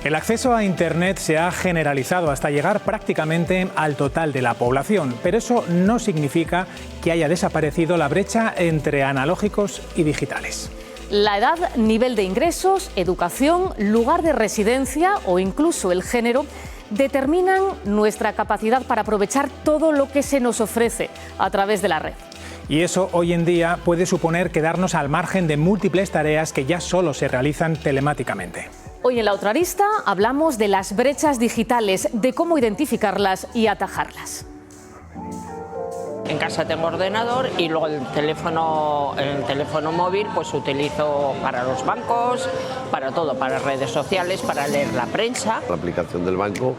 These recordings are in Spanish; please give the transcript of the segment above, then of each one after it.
El acceso a Internet se ha generalizado hasta llegar prácticamente al total de la población, pero eso no significa que haya desaparecido la brecha entre analógicos y digitales. La edad, nivel de ingresos, educación, lugar de residencia o incluso el género determinan nuestra capacidad para aprovechar todo lo que se nos ofrece a través de la red. Y eso hoy en día puede suponer quedarnos al margen de múltiples tareas que ya solo se realizan telemáticamente. Hoy en La Otra Arista hablamos de las brechas digitales, de cómo identificarlas y atajarlas. En casa tengo ordenador y luego el teléfono móvil pues utilizo para los bancos, para todo, para redes sociales, para leer la prensa. La aplicación del banco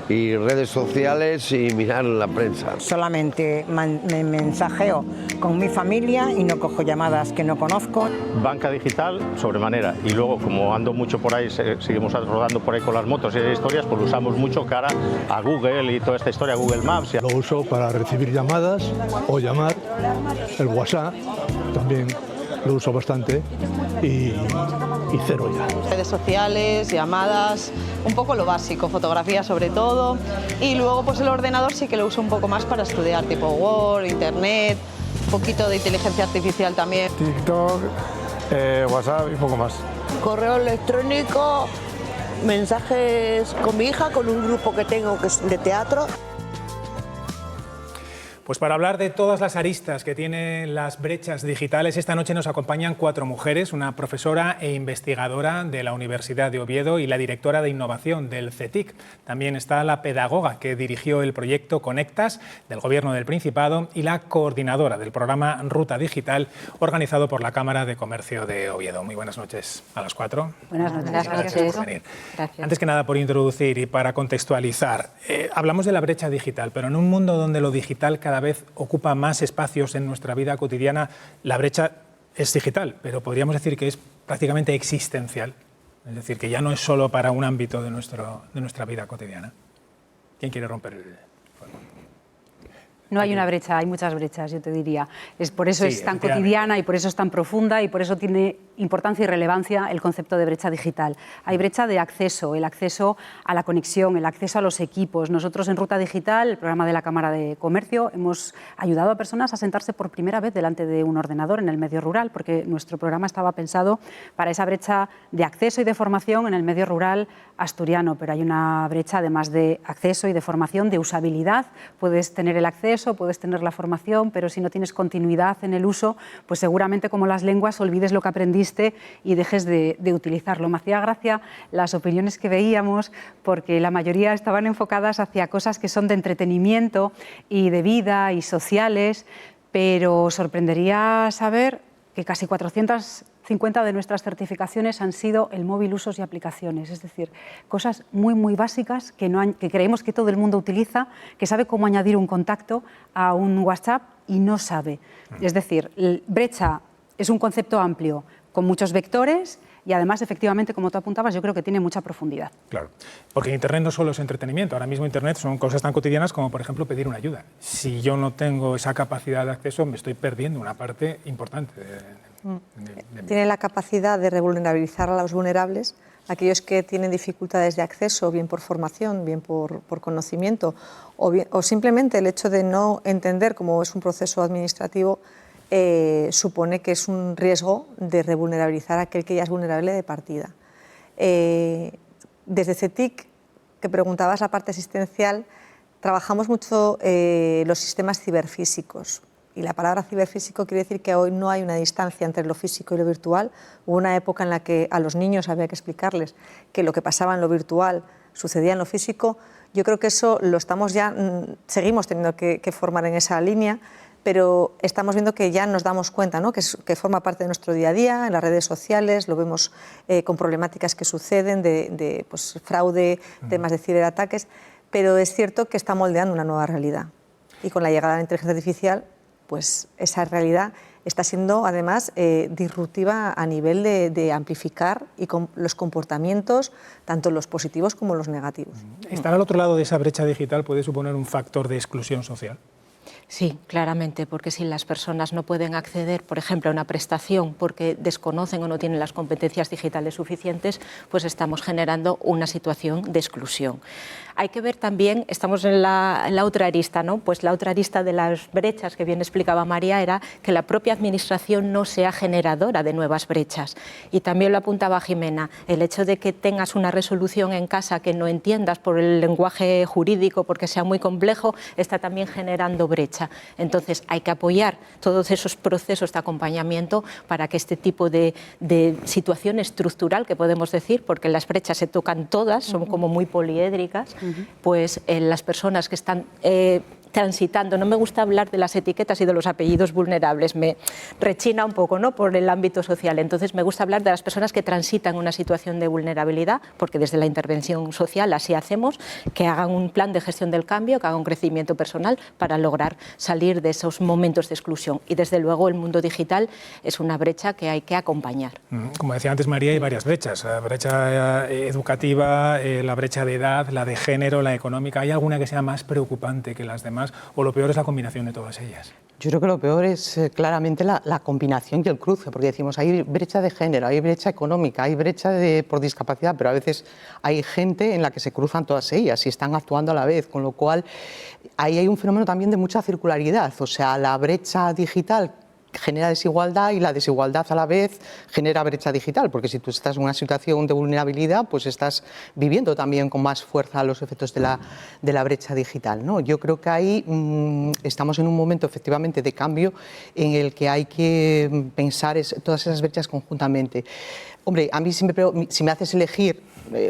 y redes sociales y mirar la prensa. Solamente me mensajeo con mi familia y no cojo llamadas que no conozco. Banca digital sobremanera, y luego como ando mucho por ahí, seguimos rodando por ahí con las motos y historias, pues lo usamos mucho cara a Google y toda esta historia, Google Maps. Lo uso para recibir llamadas o llamar, el WhatsApp también lo uso bastante y cero ya. Redes sociales, llamadas, un poco lo básico, fotografía sobre todo, y luego pues el ordenador sí que lo uso un poco más para estudiar, tipo Word, Internet, un poquito de inteligencia artificial también. TikTok, WhatsApp y poco más. Correo electrónico, mensajes con mi hija, con un grupo que tengo que es de teatro. Pues para hablar de todas las aristas que tienen las brechas digitales, esta noche nos acompañan 4 mujeres, una profesora e investigadora de la Universidad de Oviedo y la directora de innovación del CETIC. También está la pedagoga que dirigió el proyecto Conectas del Gobierno del Principado y la coordinadora del programa Ruta Digital organizado por la Cámara de Comercio de Oviedo. Muy buenas noches a las 4. Buenas noches. Gracias por venir. Antes que nada, por introducir y para contextualizar, hablamos de la brecha digital, pero en un mundo donde lo digital cada vez ocupa más espacios en nuestra vida cotidiana, la brecha es digital, pero podríamos decir que es prácticamente existencial. Es decir, que ya no es solo para un ámbito de nuestra vida cotidiana. ¿Quién quiere romper el fuego? No hay una brecha, hay muchas brechas, yo te diría. Por eso es tan cotidiana y por eso es tan profunda y por eso tiene importancia y relevancia el concepto de brecha digital. Hay brecha de acceso, el acceso a la conexión, el acceso a los equipos. Nosotros en Ruta Digital, el programa de la Cámara de Comercio, hemos ayudado a personas a sentarse por primera vez delante de un ordenador en el medio rural, porque nuestro programa estaba pensado para esa brecha de acceso y de formación en el medio rural asturiano, pero hay una brecha además de acceso y de formación, de usabilidad. Puedes tener el acceso, puedes tener la formación, pero si no tienes continuidad en el uso, pues seguramente como las lenguas olvides lo que aprendiste y dejes de utilizarlo. Me hacía gracia las opiniones que veíamos porque la mayoría estaban enfocadas hacia cosas que son de entretenimiento y de vida y sociales, pero sorprendería saber que casi 450 de nuestras certificaciones han sido el móvil, usos y aplicaciones, es decir, cosas muy básicas que creemos que todo el mundo utiliza, que sabe cómo añadir un contacto a un WhatsApp y no sabe. Es decir, brecha es un concepto amplio, con muchos vectores y además, efectivamente, como tú apuntabas, yo creo que tiene mucha profundidad. Claro, porque Internet no solo es entretenimiento, ahora mismo Internet son cosas tan cotidianas como, por ejemplo, pedir una ayuda. Si yo no tengo esa capacidad de acceso, me estoy perdiendo una parte importante Tiene la capacidad de revulnerabilizar a los vulnerables, aquellos que tienen dificultades de acceso, bien por formación, bien por conocimiento, o simplemente el hecho de no entender cómo es un proceso administrativo, supone que es un riesgo de revulnerabilizar a aquel que ya es vulnerable de partida. Desde CETIC, que preguntabas la parte asistencial, trabajamos mucho los sistemas ciberfísicos. Y la palabra ciberfísico quiere decir que hoy no hay una distancia entre lo físico y lo virtual. Hubo una época en la que a los niños había que explicarles que lo que pasaba en lo virtual sucedía en lo físico. Yo creo que eso lo seguimos teniendo que formar en esa línea, pero estamos viendo que ya nos damos cuenta, ¿no? que forma parte de nuestro día a día, en las redes sociales, lo vemos con problemáticas que suceden de pues, fraude, temas de ciberataques, pero es cierto que está moldeando una nueva realidad. Y con la llegada de la inteligencia artificial, pues esa realidad está siendo además disruptiva a nivel de amplificar y con los comportamientos, tanto los positivos como los negativos. ¿Estar al otro lado de esa brecha digital puede suponer un factor de exclusión social? Sí, claramente, porque si las personas no pueden acceder, por ejemplo, a una prestación porque desconocen o no tienen las competencias digitales suficientes, pues estamos generando una situación de exclusión. Hay que ver también, estamos en la otra arista, ¿no? Pues la otra arista de las brechas que bien explicaba María era que la propia administración no sea generadora de nuevas brechas. Y también lo apuntaba Jimena, el hecho de que tengas una resolución en casa que no entiendas por el lenguaje jurídico, porque sea muy complejo, está también generando brecha. Entonces hay que apoyar todos esos procesos de acompañamiento para que este tipo de situación estructural, que podemos decir, porque las brechas se tocan todas, son como muy poliédricas, pues las personas que están transitando, no me gusta hablar de las etiquetas y de los apellidos vulnerables, me rechina un poco, ¿no?, por el ámbito social. Entonces me gusta hablar de las personas que transitan una situación de vulnerabilidad, porque desde la intervención social así hacemos, que hagan un plan de gestión del cambio, que hagan un crecimiento personal para lograr salir de esos momentos de exclusión. Y desde luego el mundo digital es una brecha que hay que acompañar. Como decía antes María, hay varias brechas, la brecha educativa, la brecha de edad, la de género, la económica. ¿Hay alguna que sea más preocupante que las demás o lo peor es la combinación de todas ellas? Yo creo que lo peor es claramente la combinación y el cruce, porque decimos hay brecha de género, hay brecha económica, hay brecha por discapacidad, pero a veces hay gente en la que se cruzan todas ellas y están actuando a la vez, con lo cual ahí hay un fenómeno también de mucha circularidad, o sea, la brecha digital genera desigualdad y la desigualdad a la vez genera brecha digital, porque si tú estás en una situación de vulnerabilidad, pues estás viviendo también con más fuerza los efectos de la brecha digital, ¿no? Yo creo que ahí estamos en un momento efectivamente de cambio en el que hay que pensar todas esas brechas conjuntamente. Hombre, a mí si me haces elegir,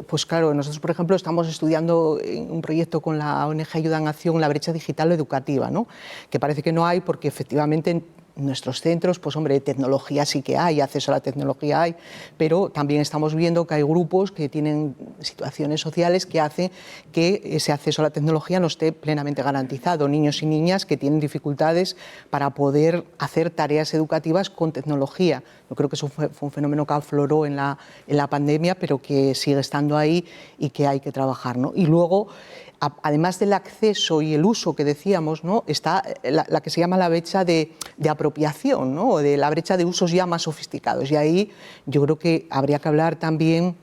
pues claro, nosotros por ejemplo estamos estudiando en un proyecto con la ONG Ayuda en Acción la brecha digital educativa, ¿no?, que parece que no hay porque efectivamente en nuestros centros, pues hombre, tecnología sí que hay, acceso a la tecnología hay, pero también estamos viendo que hay grupos que tienen situaciones sociales que hacen que ese acceso a la tecnología no esté plenamente garantizado. Niños y niñas que tienen dificultades para poder hacer tareas educativas con tecnología. Yo creo que eso fue un fenómeno que afloró en la pandemia, pero que sigue estando ahí y que hay que trabajar, ¿no? Y luego, además del acceso y el uso que decíamos, ¿no?, está la que se llama la brecha de apropiación, ¿no?, o de la brecha de usos ya más sofisticados. Y ahí yo creo que habría que hablar también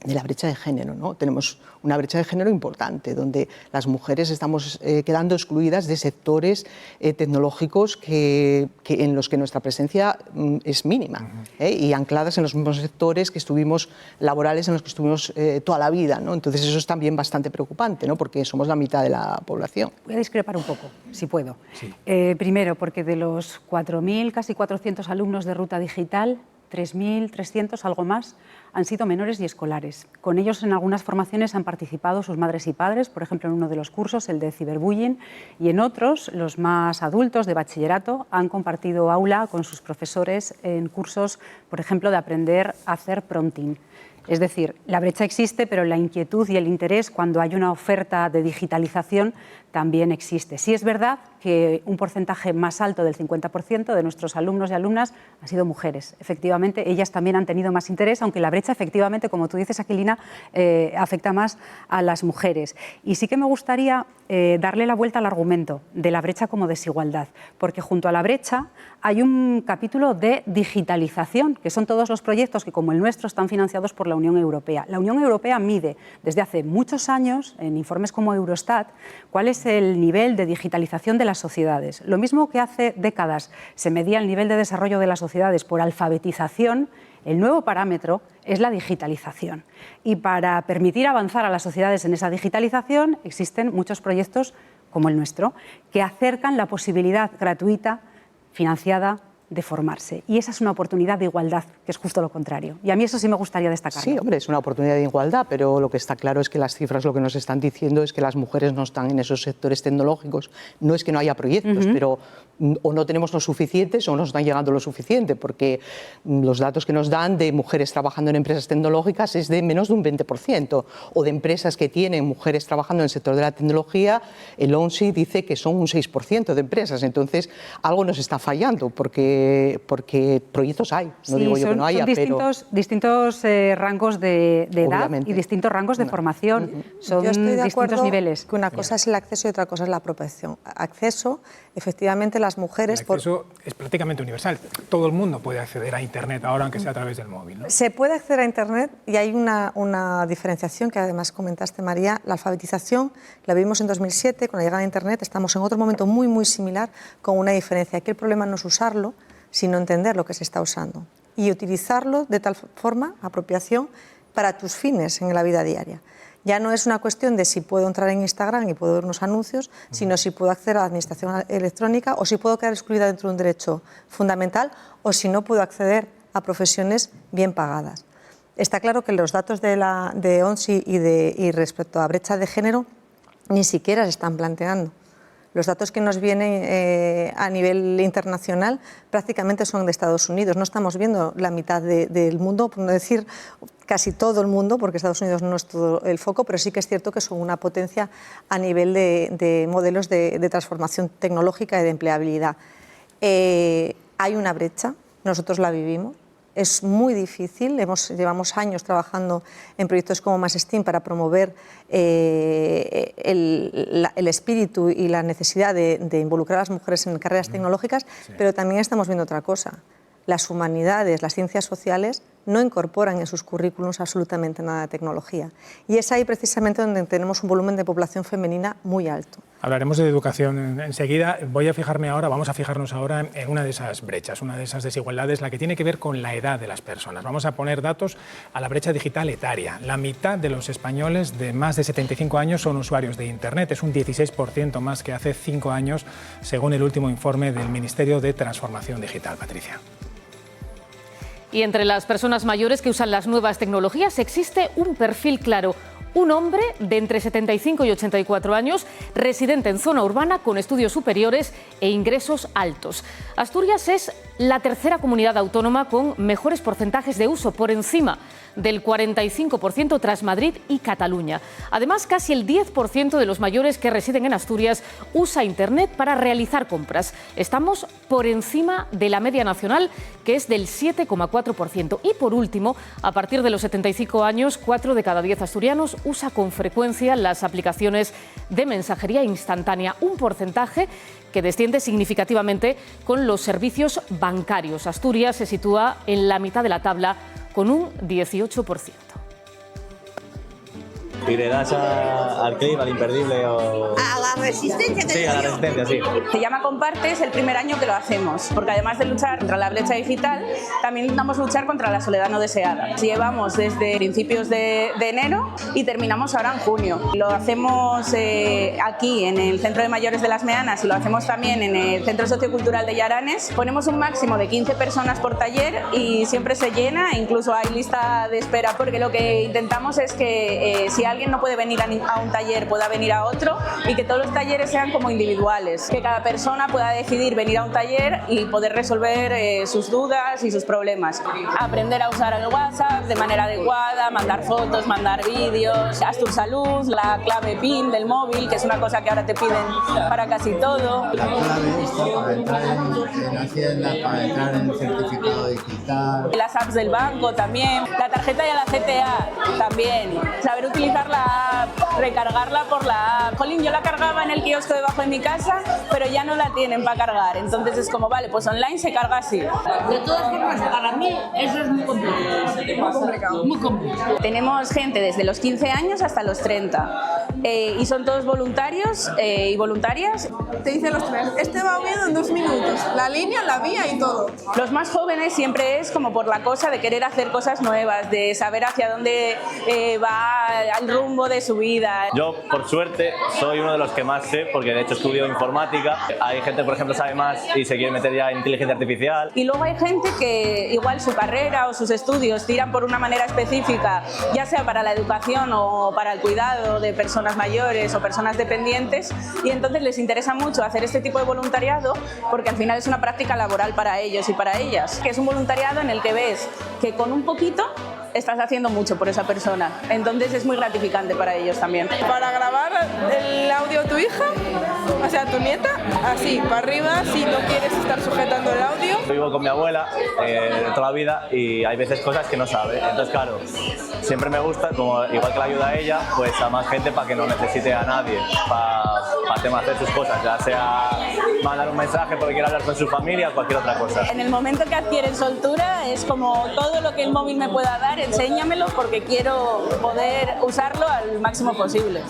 de la brecha de género, ¿no? Tenemos una brecha de género importante, donde las mujeres estamos quedando excluidas de sectores tecnológicos en los que nuestra presencia es mínima, y ancladas en los mismos sectores que estuvimos laborales en los que estuvimos toda la vida, ¿no? Entonces eso es también bastante preocupante, ¿no?, porque somos la mitad de la población. Voy a discrepar un poco, si puedo. Sí. Primero, porque de los 4.000, casi 400 alumnos de Ruta Digital, 3.300, algo más, han sido menores y escolares. Con ellos en algunas formaciones han participado sus madres y padres, por ejemplo en uno de los cursos, el de ciberbullying, y en otros, los más adultos de bachillerato, han compartido aula con sus profesores en cursos, por ejemplo, de aprender a hacer prompting. Es decir, la brecha existe, pero la inquietud y el interés cuando hay una oferta de digitalización también existe. Sí es verdad que un porcentaje más alto del 50% de nuestros alumnos y alumnas han sido mujeres. Efectivamente, ellas también han tenido más interés, aunque la brecha, efectivamente, como tú dices, Aquilina, afecta más a las mujeres. Y sí que me gustaría darle la vuelta al argumento de la brecha como desigualdad, porque junto a la brecha hay un capítulo de digitalización, que son todos los proyectos que, como el nuestro, están financiados por la Unión Europea. La Unión Europea mide desde hace muchos años, en informes como Eurostat, cuál es el nivel de digitalización de las sociedades. Lo mismo que hace décadas se medía el nivel de desarrollo de las sociedades por alfabetización, el nuevo parámetro es la digitalización. Y para permitir avanzar a las sociedades en esa digitalización existen muchos proyectos como el nuestro, que acercan la posibilidad gratuita, financiada, de formarse. Y esa es una oportunidad de igualdad, que es justo lo contrario. Y a mí eso sí me gustaría destacar. Sí, hombre, es una oportunidad de igualdad, pero lo que está claro es que las cifras lo que nos están diciendo es que las mujeres no están en esos sectores tecnológicos. No es que no haya proyectos, pero o no tenemos lo suficientes o no nos están llegando lo suficiente, porque los datos que nos dan de mujeres trabajando en empresas tecnológicas es de menos de un 20%, o de empresas que tienen mujeres trabajando en el sector de la tecnología, el ONSI dice que son un 6% de empresas. Entonces, algo nos está fallando, porque porque proyectos hay, no digo yo que no haya, pero... distintos rangos de edad y distintos rangos de formación, son yo estoy de distintos acuerdo niveles. Que una cosa es el acceso y otra cosa es la apropiación. Acceso, efectivamente, las mujeres... El acceso es prácticamente universal. Todo el mundo puede acceder a Internet ahora, aunque sea a través del móvil, ¿no? Se puede acceder a Internet y hay una diferenciación que además comentaste, María. La alfabetización la vimos en 2007 con la llegada de Internet. Estamos en otro momento muy similar, con una diferencia. Aquí el problema no es usarlo, sino entender lo que se está usando y utilizarlo de tal forma, apropiación, para tus fines en la vida diaria. Ya no es una cuestión de si puedo entrar en Instagram y puedo ver unos anuncios, sino si puedo acceder a la administración electrónica o si puedo quedar excluida dentro de un derecho fundamental o si no puedo acceder a profesiones bien pagadas. Está claro que los datos de ONSI y respecto a brecha de género ni siquiera se están planteando. Los datos que nos vienen a nivel internacional prácticamente son de Estados Unidos. No estamos viendo la mitad del mundo, por no decir casi todo el mundo, porque Estados Unidos no es todo el foco, pero sí que es cierto que son una potencia a nivel de modelos de transformación tecnológica y de empleabilidad. Hay una brecha, nosotros la vivimos. Es muy difícil, llevamos años trabajando en proyectos como Más STEAM para promover el espíritu y la necesidad de involucrar a las mujeres en carreras tecnológicas, pero también estamos viendo otra cosa. Las humanidades, las ciencias sociales no incorporan en sus currículums absolutamente nada de tecnología. Y es ahí precisamente donde tenemos un volumen de población femenina muy alto. Hablaremos de educación enseguida. Vamos a fijarnos ahora en una de esas brechas, una de esas desigualdades, la que tiene que ver con la edad de las personas. Vamos a poner datos a la brecha digital etaria. La mitad de los españoles de más de 75 años son usuarios de Internet. Es un 16% más que hace 5 años, según el último informe del Ministerio de Transformación Digital. Patricia. Y entre las personas mayores que usan las nuevas tecnologías existe un perfil claro. Un hombre de entre 75 y 84 años, residente en zona urbana con estudios superiores e ingresos altos. Asturias es la tercera comunidad autónoma con mejores porcentajes de uso, por encima del 45% tras Madrid y Cataluña. Además, casi el 10% de los mayores que residen en Asturias usa Internet para realizar compras. Estamos por encima de la media nacional, que es del 7,4%. Y por último, a partir de los 75 años, 4 de cada 10 asturianos usa con frecuencia las aplicaciones de mensajería instantánea, un porcentaje que desciende significativamente con los servicios bancarios. Asturias se sitúa en la mitad de la tabla con un 18%. ¿Y le das al clip, al imperdible o...? A la resistencia. Sí, a la resistencia, sí. Se llama Comparte, es el primer año que lo hacemos, porque además de luchar contra la brecha digital, también intentamos luchar contra la soledad no deseada. Llevamos desde principios de enero y terminamos ahora en junio. Lo hacemos aquí en el Centro de Mayores de Las Meanas y lo hacemos también en el Centro Sociocultural de Llaranes. Ponemos un máximo de 15 personas por taller y siempre se llena, incluso hay lista de espera, porque lo que intentamos es que si alguien no puede venir a un taller, pueda venir a otro y que todos los talleres sean como individuales, que cada persona pueda decidir venir a un taller y poder resolver sus dudas y sus problemas. Aprender a usar el WhatsApp de manera adecuada, mandar fotos, mandar vídeos, Astur Salud, la clave PIN del móvil, que es una cosa que ahora te piden para casi todo. La clave está para entrar en Hacienda, para entrar en el certificado digital. Las apps del banco también, la tarjeta y la CTA también. Saber utilizar la app, recargarla por la app. Jolín, yo la cargaba en el kiosco debajo de mi casa, pero ya no la tienen para cargar. Entonces es como, vale, pues online se carga así. De todas formas, para mí eso es muy complicado. Muy complicado. Tenemos gente desde los 15 años hasta los 30. Y son todos voluntarios y voluntarias. Te dicen los tres, este va bien en 2 minutos, la línea, la vía y todo. Los más jóvenes siempre es como por la cosa de querer hacer cosas nuevas, de saber hacia dónde va el rumbo de su vida. Yo, por suerte, soy uno de los que más sé, porque de hecho estudio informática. Hay gente, por ejemplo, sabe más y se quiere meter ya en inteligencia artificial. Y luego hay gente que igual su carrera o sus estudios tiran por una manera específica, ya sea para la educación o para el cuidado de personas mayores o personas dependientes, y entonces les interesa mucho hacer este tipo de voluntariado porque al final es una práctica laboral para ellos y para ellas, que es un voluntariado en el que ves que con un poquito estás haciendo mucho por esa persona. Entonces es muy gratificante para ellos también. Para grabar el audio de tu hija, o sea, tu nieta, así, para arriba, si no quieres estar sujetando el audio. Vivo con mi abuela de toda la vida y hay veces cosas que no sabe. Entonces, claro, siempre me gusta, como igual que la ayuda a ella, pues a más gente para que no necesite a nadie, para temas de hacer sus cosas, ya sea mandar un mensaje porque quiere hablar con su familia o cualquier otra cosa. En el momento que adquieren soltura es como todo lo que el móvil me pueda dar, enséñamelo porque quiero poder usarlo al máximo posible.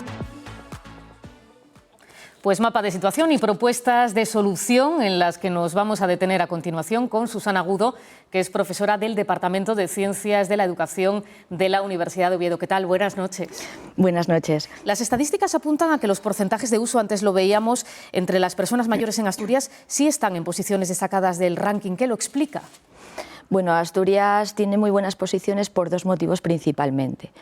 Pues mapa de situación y propuestas de solución en las que nos vamos a detener a continuación con Susana Agudo, que es profesora del Departamento de Ciencias de la Educación de la Universidad de Oviedo. ¿Qué tal? Buenas noches. Buenas noches. Las estadísticas apuntan a que los porcentajes de uso, antes lo veíamos, entre las personas mayores en Asturias sí están en posiciones destacadas del ranking. ¿Qué lo explica? Bueno, Asturias tiene muy buenas posiciones por dos motivos principalmente.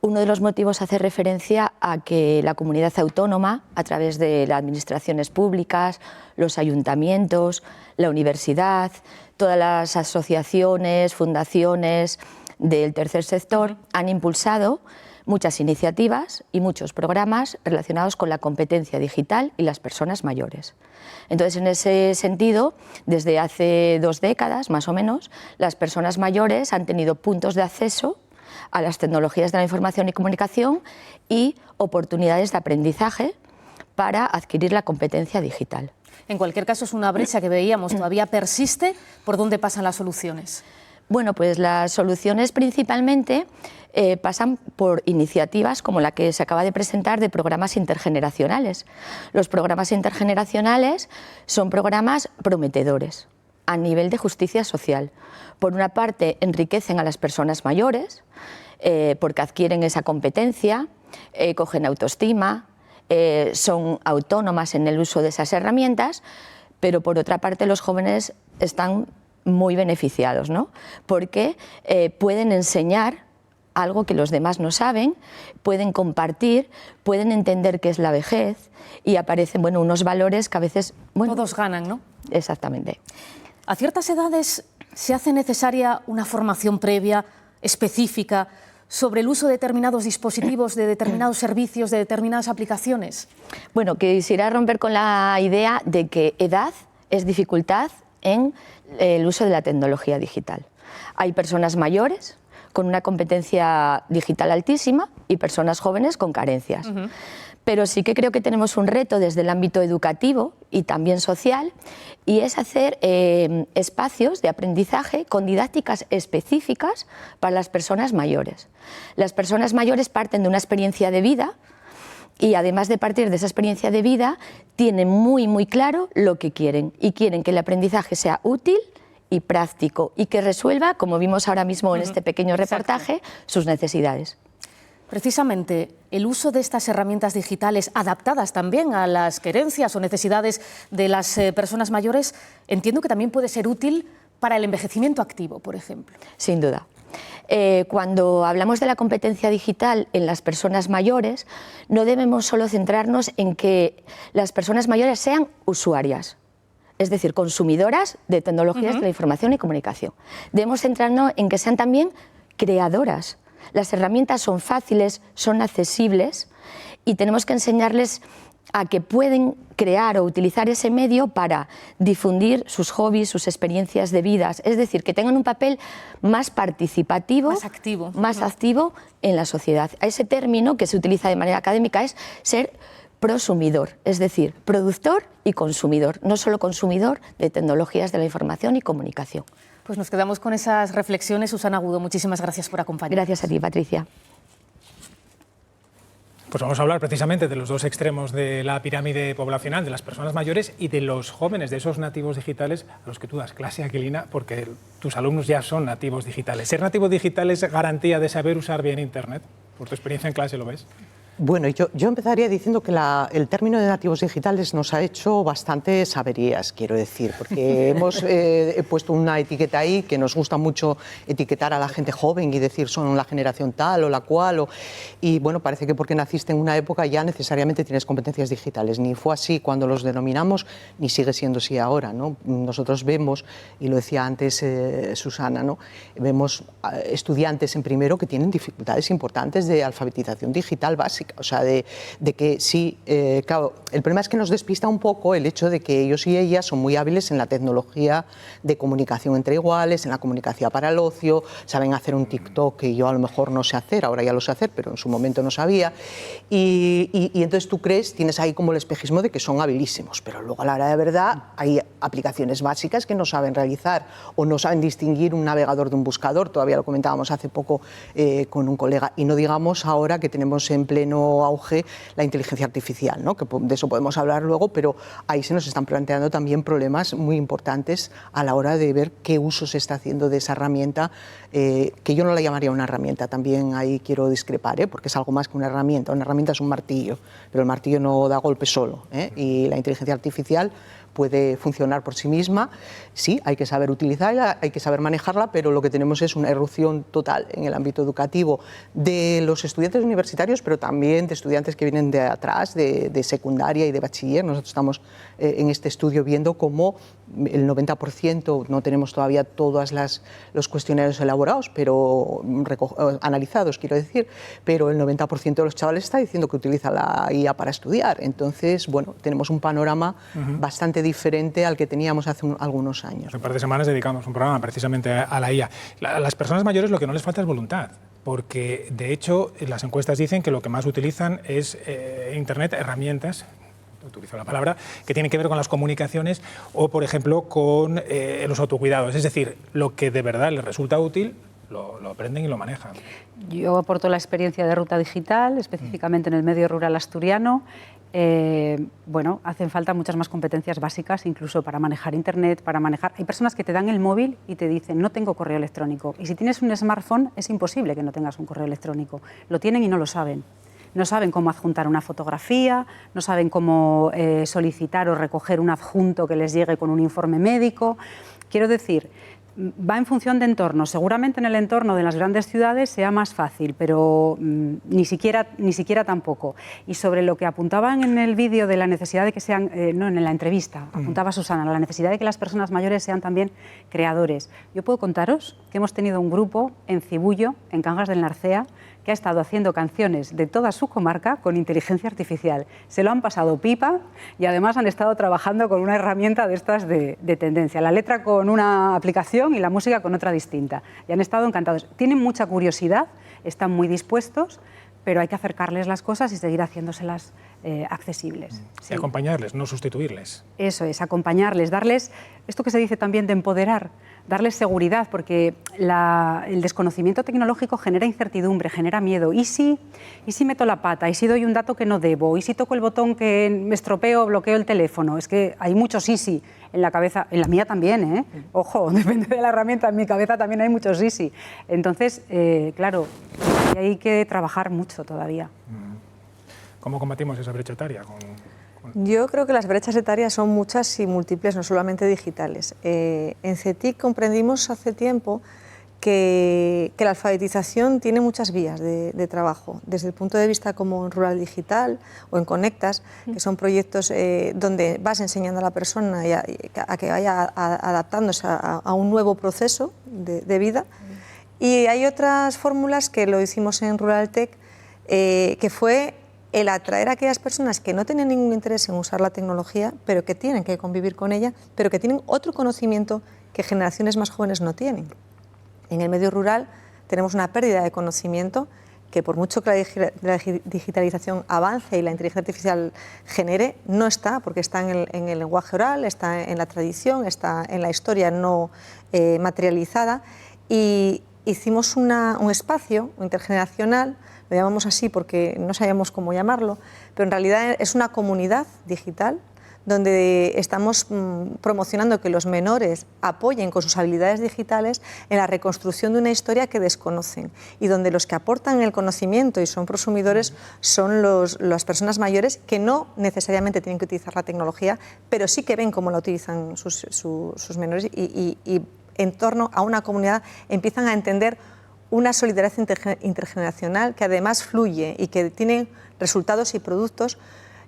Uno de los motivos hace referencia a que la comunidad autónoma, a través de las administraciones públicas, los ayuntamientos, la universidad, todas las asociaciones, fundaciones del tercer sector han impulsado muchas iniciativas y muchos programas relacionados con la competencia digital y las personas mayores. Entonces, en ese sentido, desde hace 2 décadas, más o menos, las personas mayores han tenido puntos de acceso a las tecnologías de la información y comunicación y oportunidades de aprendizaje para adquirir la competencia digital. En cualquier caso, es una brecha que veíamos, todavía persiste. ¿Por dónde pasan las soluciones? Bueno, pues las soluciones principalmente pasan por iniciativas como la que se acaba de presentar de programas intergeneracionales. Los programas intergeneracionales son programas prometedores a nivel de justicia social. Por una parte, enriquecen a las personas mayores porque adquieren esa competencia, cogen autoestima, son autónomas en el uso de esas herramientas, pero por otra parte los jóvenes están muy beneficiados, ¿no? Porque pueden enseñar algo que los demás no saben, pueden compartir, pueden entender qué es la vejez y aparecen, bueno, unos valores que a veces... Bueno, todos ganan, ¿no? Exactamente. ¿A ciertas edades se hace necesaria una formación previa, específica, sobre el uso de determinados dispositivos, de determinados servicios, de determinadas aplicaciones? Bueno, quisiera romper con la idea de que edad es dificultad en el uso de la tecnología digital. Hay personas mayores con una competencia digital altísima y personas jóvenes con carencias. Pero sí que creo que tenemos un reto desde el ámbito educativo y también social, y es hacer espacios de aprendizaje con didácticas específicas para las personas mayores. Las personas mayores parten de una experiencia de vida y además de partir de esa experiencia de vida tienen muy claro lo que quieren y quieren que el aprendizaje sea útil y práctico y que resuelva, como vimos ahora mismo en este pequeño reportaje, sus necesidades. Precisamente el uso de estas herramientas digitales adaptadas también a las querencias o necesidades de las personas mayores, entiendo que también puede ser útil para el envejecimiento activo, por ejemplo. Sin duda. Cuando hablamos de la competencia digital en las personas mayores, no debemos solo centrarnos en que las personas mayores sean usuarias, es decir, consumidoras de tecnologías de la información y comunicación. Debemos centrarnos en que sean también creadoras. Las herramientas son fáciles, son accesibles y tenemos que enseñarles a que pueden crear o utilizar ese medio para difundir sus hobbies, sus experiencias de vida, es decir, que tengan un papel más participativo, más activo en la sociedad. Ese término que se utiliza de manera académica es ser prosumidor, es decir, productor y consumidor, no solo consumidor de tecnologías de la información y comunicación. Pues nos quedamos con esas reflexiones. Susana Agudo, muchísimas gracias por acompañarnos. Gracias a ti, Patricia. Pues vamos a hablar precisamente de los dos extremos de la pirámide poblacional, de las personas mayores y de los jóvenes, de esos nativos digitales a los que tú das clase, Aquilina, porque tus alumnos ya son nativos digitales. ¿Ser nativo digital es garantía de saber usar bien Internet? ¿Por tu experiencia en clase lo ves? Bueno, yo empezaría diciendo que el término de nativos digitales nos ha hecho bastantes averías, quiero decir, porque hemos puesto una etiqueta ahí que nos gusta mucho etiquetar a la gente joven y decir son la generación tal o la cual, y bueno, parece que porque naciste en una época ya necesariamente tienes competencias digitales. Ni fue así cuando los denominamos, ni sigue siendo así ahora, ¿no? Nosotros vemos, y lo decía antes Susana, ¿no? Vemos estudiantes en primero que tienen dificultades importantes de alfabetización digital básica, o sea, de que sí, claro, el problema es que nos despista un poco el hecho de que ellos y ellas son muy hábiles en la tecnología de comunicación entre iguales, en la comunicación para el ocio, saben hacer un TikTok que yo a lo mejor no sé hacer, ahora ya lo sé hacer, pero en su momento no sabía, y entonces tú crees, tienes ahí como el espejismo de que son habilísimos, pero luego a la hora de verdad hay aplicaciones básicas que no saben realizar o no saben distinguir un navegador de un buscador, todavía lo comentábamos hace poco con un colega, y no digamos ahora que tenemos en pleno auge la inteligencia artificial, ¿no? Que de eso podemos hablar luego, pero ahí se nos están planteando también problemas muy importantes a la hora de ver qué uso se está haciendo de esa herramienta, que yo no la llamaría una herramienta, también ahí quiero discrepar, porque es algo más que una herramienta es un martillo, pero el martillo no da golpe solo, y la inteligencia artificial puede funcionar por sí misma, sí, hay que saber utilizarla, hay que saber manejarla, pero lo que tenemos es una irrupción total en el ámbito educativo de los estudiantes universitarios, pero también de estudiantes que vienen de atrás, de secundaria y de bachiller. Nosotros estamos en este estudio viendo cómo el 90%, no tenemos todavía todos los cuestionarios elaborados, pero analizados, quiero decir, pero el 90% de los chavales está diciendo que utiliza la IA para estudiar. Entonces, bueno, tenemos un panorama bastante diferente al que teníamos hace algunos años. Hace un par de semanas dedicamos un programa precisamente a la IA. A las personas mayores lo que no les falta es voluntad, porque de hecho las encuestas dicen que lo que más utilizan es Internet, herramientas, utilizo la palabra, que tienen que ver con las comunicaciones o, por ejemplo, con los autocuidados. Es decir, lo que de verdad les resulta útil lo aprenden y lo manejan. Yo aporto la experiencia de Ruta Digital, específicamente en el medio rural asturiano. Bueno, hacen falta muchas más competencias básicas, incluso para manejar Internet, para manejar... Hay personas que te dan el móvil y te dicen, no tengo correo electrónico. Y si tienes un smartphone, es imposible que no tengas un correo electrónico. Lo tienen y no lo saben. No saben cómo adjuntar una fotografía, no saben cómo solicitar o recoger un adjunto que les llegue con un informe médico. Quiero decir, va en función de entornos. Seguramente en el entorno de las grandes ciudades sea más fácil, pero ni siquiera tampoco. Y sobre lo que apuntaban en el vídeo de la necesidad de que sean, no, en la entrevista, apuntaba Susana, la necesidad de que las personas mayores sean también creadores. Yo puedo contaros que hemos tenido un grupo en Cibullo, en Cangas del Narcea, que ha estado haciendo canciones de toda su comarca con inteligencia artificial. Se lo han pasado pipa y además han estado trabajando con una herramienta de estas de tendencia. La letra con una aplicación y la música con otra distinta. Y han estado encantados. Tienen mucha curiosidad, están muy dispuestos, pero hay que acercarles las cosas y seguir haciéndoselas accesibles. Sí. Y acompañarles, no sustituirles. Eso es, acompañarles, darles esto que se dice también de empoderar, darles seguridad, porque el desconocimiento tecnológico genera incertidumbre, genera miedo. ¿Y si meto la pata? ¿Y si doy un dato que no debo? ¿Y si toco el botón que me estropeo o bloqueo el teléfono? Es que hay muchos sí en la cabeza, en la mía también, ¿eh? Ojo, depende de la herramienta, en mi cabeza también hay muchos sí. Entonces, claro, hay que trabajar mucho todavía. ¿Cómo combatimos esa brecha etaria? Yo creo que las brechas etarias son muchas y múltiples, no solamente digitales. En CETIC comprendimos hace tiempo que la alfabetización tiene muchas vías de trabajo, desde el punto de vista como en Rural Digital o en Conectas, que son proyectos donde vas enseñando a la persona a que vaya adaptándose a un nuevo proceso de vida. Y hay otras fórmulas que lo hicimos en Rural Tech, que fue el atraer a aquellas personas que no tienen ningún interés en usar la tecnología, pero que tienen que convivir con ella, pero que tienen otro conocimiento que generaciones más jóvenes no tienen. En el medio rural tenemos una pérdida de conocimiento que por mucho que la digitalización avance y la inteligencia artificial genere, no está, porque está en el lenguaje oral, está en la tradición, está en la historia no materializada, y hicimos un espacio intergeneracional, lo llamamos así porque no sabíamos cómo llamarlo, pero en realidad es una comunidad digital donde estamos promocionando que los menores apoyen con sus habilidades digitales en la reconstrucción de una historia que desconocen, y donde los que aportan el conocimiento y son prosumidores son las personas mayores, que no necesariamente tienen que utilizar la tecnología, pero sí que ven cómo la utilizan sus menores, y en torno a una comunidad empiezan a entender una solidaridad intergeneracional que además fluye y que tiene resultados y productos.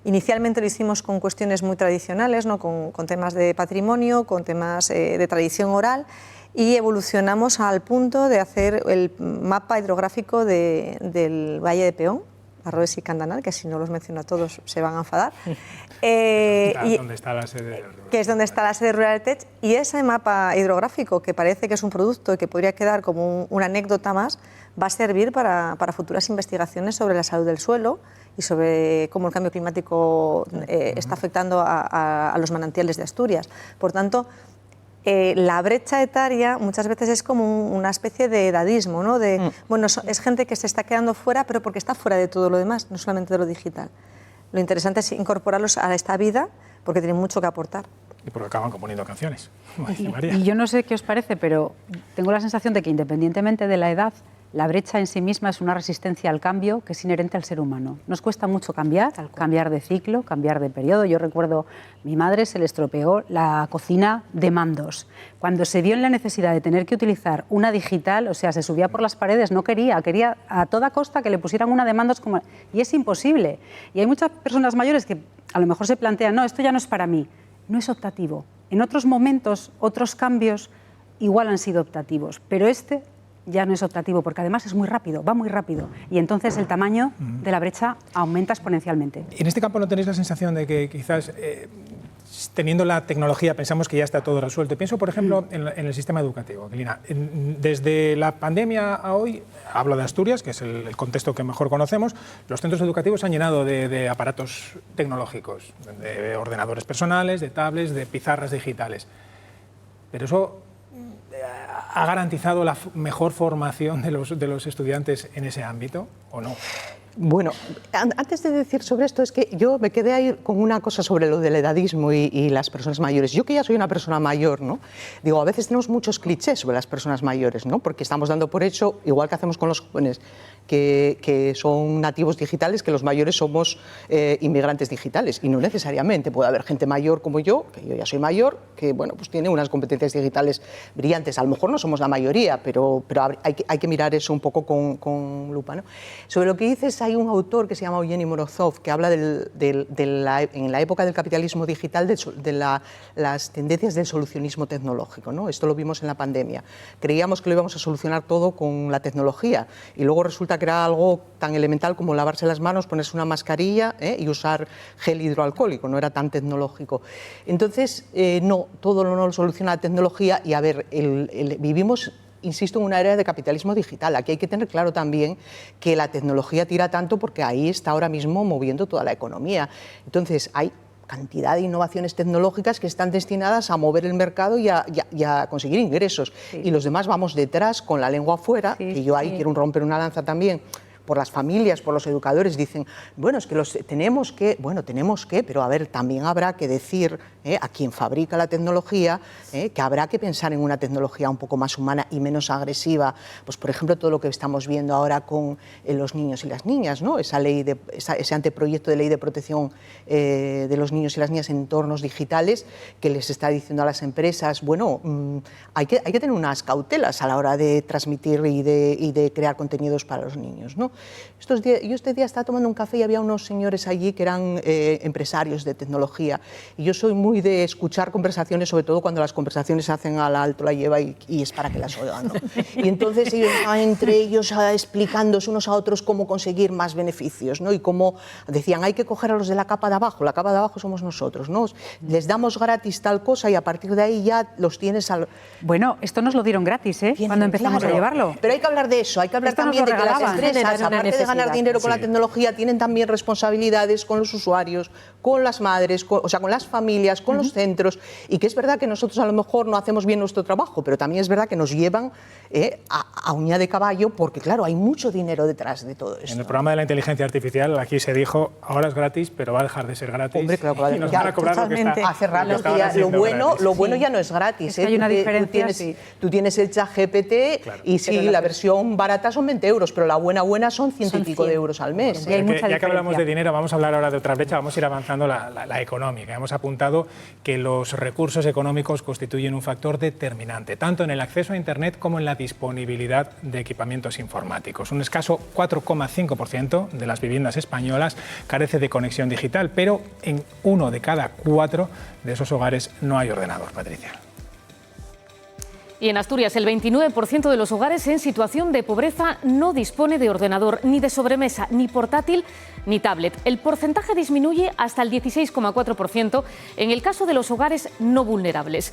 Inicialmente lo hicimos con cuestiones muy tradicionales, ¿no? con temas de patrimonio, con temas de tradición oral, y evolucionamos al punto de hacer el mapa hidrográfico del Valle de Peón, Arroes y Candanal, que si no los menciono a todos se van a enfadar. ¿Dónde está la sede? Que es donde está la sede de Rural Tech, y ese mapa hidrográfico, que parece que es un producto y que podría quedar como una anécdota más, va a servir para futuras investigaciones sobre la salud del suelo y sobre cómo el cambio climático está afectando a los manantiales de Asturias. Por tanto, la brecha etaria muchas veces es como una especie de edadismo, ¿no? Bueno, es gente que se está quedando fuera, pero porque está fuera de todo lo demás, no solamente de lo digital. Lo interesante es incorporarlos a esta vida, porque tienen mucho que aportar. Y porque acaban componiendo canciones. Y yo no sé qué os parece, pero tengo la sensación de que independientemente de la edad, la brecha en sí misma es una resistencia al cambio que es inherente al ser humano. Nos cuesta mucho cambiar de ciclo, cambiar de periodo. Yo recuerdo, mi madre se le estropeó la cocina de mandos. Cuando se vio en la necesidad de tener que utilizar una digital, o sea, se subía por las paredes, no quería a toda costa que le pusieran una de mandos, y es imposible. Y hay muchas personas mayores que a lo mejor se plantean, no, esto ya no es para mí. No es optativo. En otros momentos, otros cambios igual han sido optativos, pero este ya no es optativo, porque además es muy rápido, va muy rápido, y entonces el tamaño de la brecha aumenta exponencialmente. ¿En este campo no tenéis la sensación de que quizás teniendo la tecnología pensamos que ya está todo resuelto? Pienso, por ejemplo, en el sistema educativo. Lina, desde la pandemia a hoy, hablo de Asturias, que es el contexto que mejor conocemos, los centros educativos se han llenado de aparatos tecnológicos, de ordenadores personales, de tablets, de pizarras digitales. Pero eso ¿ha garantizado la mejor formación de los estudiantes en ese ámbito o no? Bueno, antes de decir sobre esto, es que yo me quedé ahí con una cosa sobre lo del edadismo y las personas mayores. Yo que ya soy una persona mayor, ¿no? Digo, a veces tenemos muchos clichés sobre las personas mayores, ¿no? Porque estamos dando por hecho, igual que hacemos con los jóvenes, que son nativos digitales, que los mayores somos inmigrantes digitales, y no necesariamente. Puede haber gente mayor como yo, que yo ya soy mayor, que bueno, pues tiene unas competencias digitales brillantes. A lo mejor no somos la mayoría, pero hay que mirar eso un poco con lupa, ¿no? Sobre lo que dices, hay un autor que se llama Evgeny Morozov, que habla en la época del capitalismo digital de las tendencias del solucionismo tecnológico, ¿no? Esto lo vimos en la pandemia. Creíamos que lo íbamos a solucionar todo con la tecnología, y luego resulta que era algo tan elemental como lavarse las manos, ponerse una mascarilla y usar gel hidroalcohólico, no era tan tecnológico. Entonces, no, todo no lo soluciona la tecnología, y a ver, vivimos, insisto, en una era de capitalismo digital. Aquí hay que tener claro también que la tecnología tira tanto porque ahí está ahora mismo moviendo toda la economía. Entonces, hay cantidad de innovaciones tecnológicas que están destinadas a mover el mercado y a conseguir ingresos. Sí. Y los demás vamos detrás con la lengua afuera, que yo ahí quiero romper una lanza también por las familias, por los educadores. Dicen, bueno, es que tenemos que, pero a ver, también habrá que decir a quien fabrica la tecnología que habrá que pensar en una tecnología un poco más humana y menos agresiva. Pues, por ejemplo, todo lo que estamos viendo ahora con los niños y las niñas, ¿no? Ese anteproyecto de ley de protección de los niños y las niñas en entornos digitales, que les está diciendo a las empresas, bueno, hay que tener unas cautelas a la hora de transmitir y de crear contenidos para los niños, ¿no? Yo este día estaba tomando un café y había unos señores allí que eran empresarios de tecnología, y yo soy muy de escuchar conversaciones, sobre todo cuando las conversaciones se hacen al alto la lleva y es para que las oigan, ¿no? Y entonces ellos estaban entre ellos explicándose unos a otros cómo conseguir más beneficios, ¿no? Y cómo decían, hay que coger a los de la capa de abajo somos nosotros, ¿no? Les damos gratis tal cosa y a partir de ahí ya los tienes al... Bueno, esto nos lo dieron gratis, cuando empezamos a llevarlo. Pero hay que hablar de eso, hay que hablar también de que las empresas aparte de ganar dinero con la tecnología, tienen también responsabilidades con los usuarios, con las madres, con las familias, con los centros, y que es verdad que nosotros a lo mejor no hacemos bien nuestro trabajo, pero también es verdad que nos llevan a uña de caballo, porque claro, hay mucho dinero detrás de todo esto. En el programa de la inteligencia artificial aquí se dijo, ahora es gratis, pero va a dejar de ser gratis. Hombre, claro, y nos van a cobrar lo que está, hace rato lo bueno ya no es gratis. Hay una diferencia, tú tienes el ChatGPT y sí, la versión barata son 20 euros, pero la buena son 100 y pico de euros al mes. Ya que hablamos de dinero, vamos a hablar ahora de otra brecha, vamos a ir avanzando la económica. Hemos apuntado que los recursos económicos constituyen un factor determinante, tanto en el acceso a Internet como en la disponibilidad de equipamientos informáticos. Un escaso 4,5% de las viviendas españolas carece de conexión digital, pero en 1 de cada 4 de esos hogares no hay ordenador, Patricia. Y en Asturias, el 29% de los hogares en situación de pobreza no dispone de ordenador, ni de sobremesa, ni portátil, ni tablet. El porcentaje disminuye hasta el 16,4% en el caso de los hogares no vulnerables.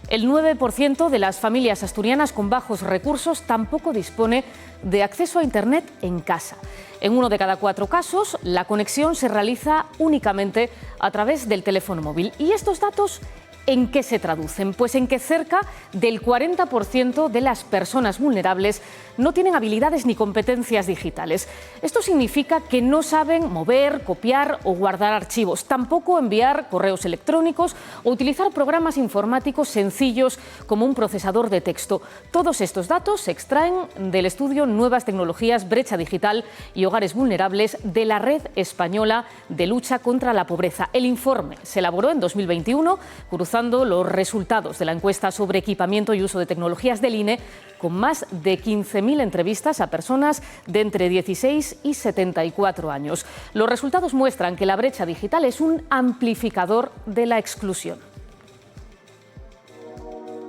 El 9% de las familias asturianas con bajos recursos tampoco dispone de acceso a Internet en casa. En 1 de cada 4 casos, la conexión se realiza únicamente a través del teléfono móvil. Y estos datos, ¿en qué se traducen? Pues en que cerca del 40% de las personas vulnerables no tienen habilidades ni competencias digitales. Esto significa que no saben mover, copiar o guardar archivos, tampoco enviar correos electrónicos o utilizar programas informáticos sencillos como un procesador de texto. Todos estos datos se extraen del estudio Nuevas Tecnologías, Brecha Digital y Hogares Vulnerables de la Red Española de Lucha contra la Pobreza. El informe se elaboró en 2021, cruzando los resultados de la encuesta sobre equipamiento y uso de tecnologías del INE con más de 15.000 entrevistas a personas de entre 16 y 74 años. Los resultados muestran que la brecha digital es un amplificador de la exclusión.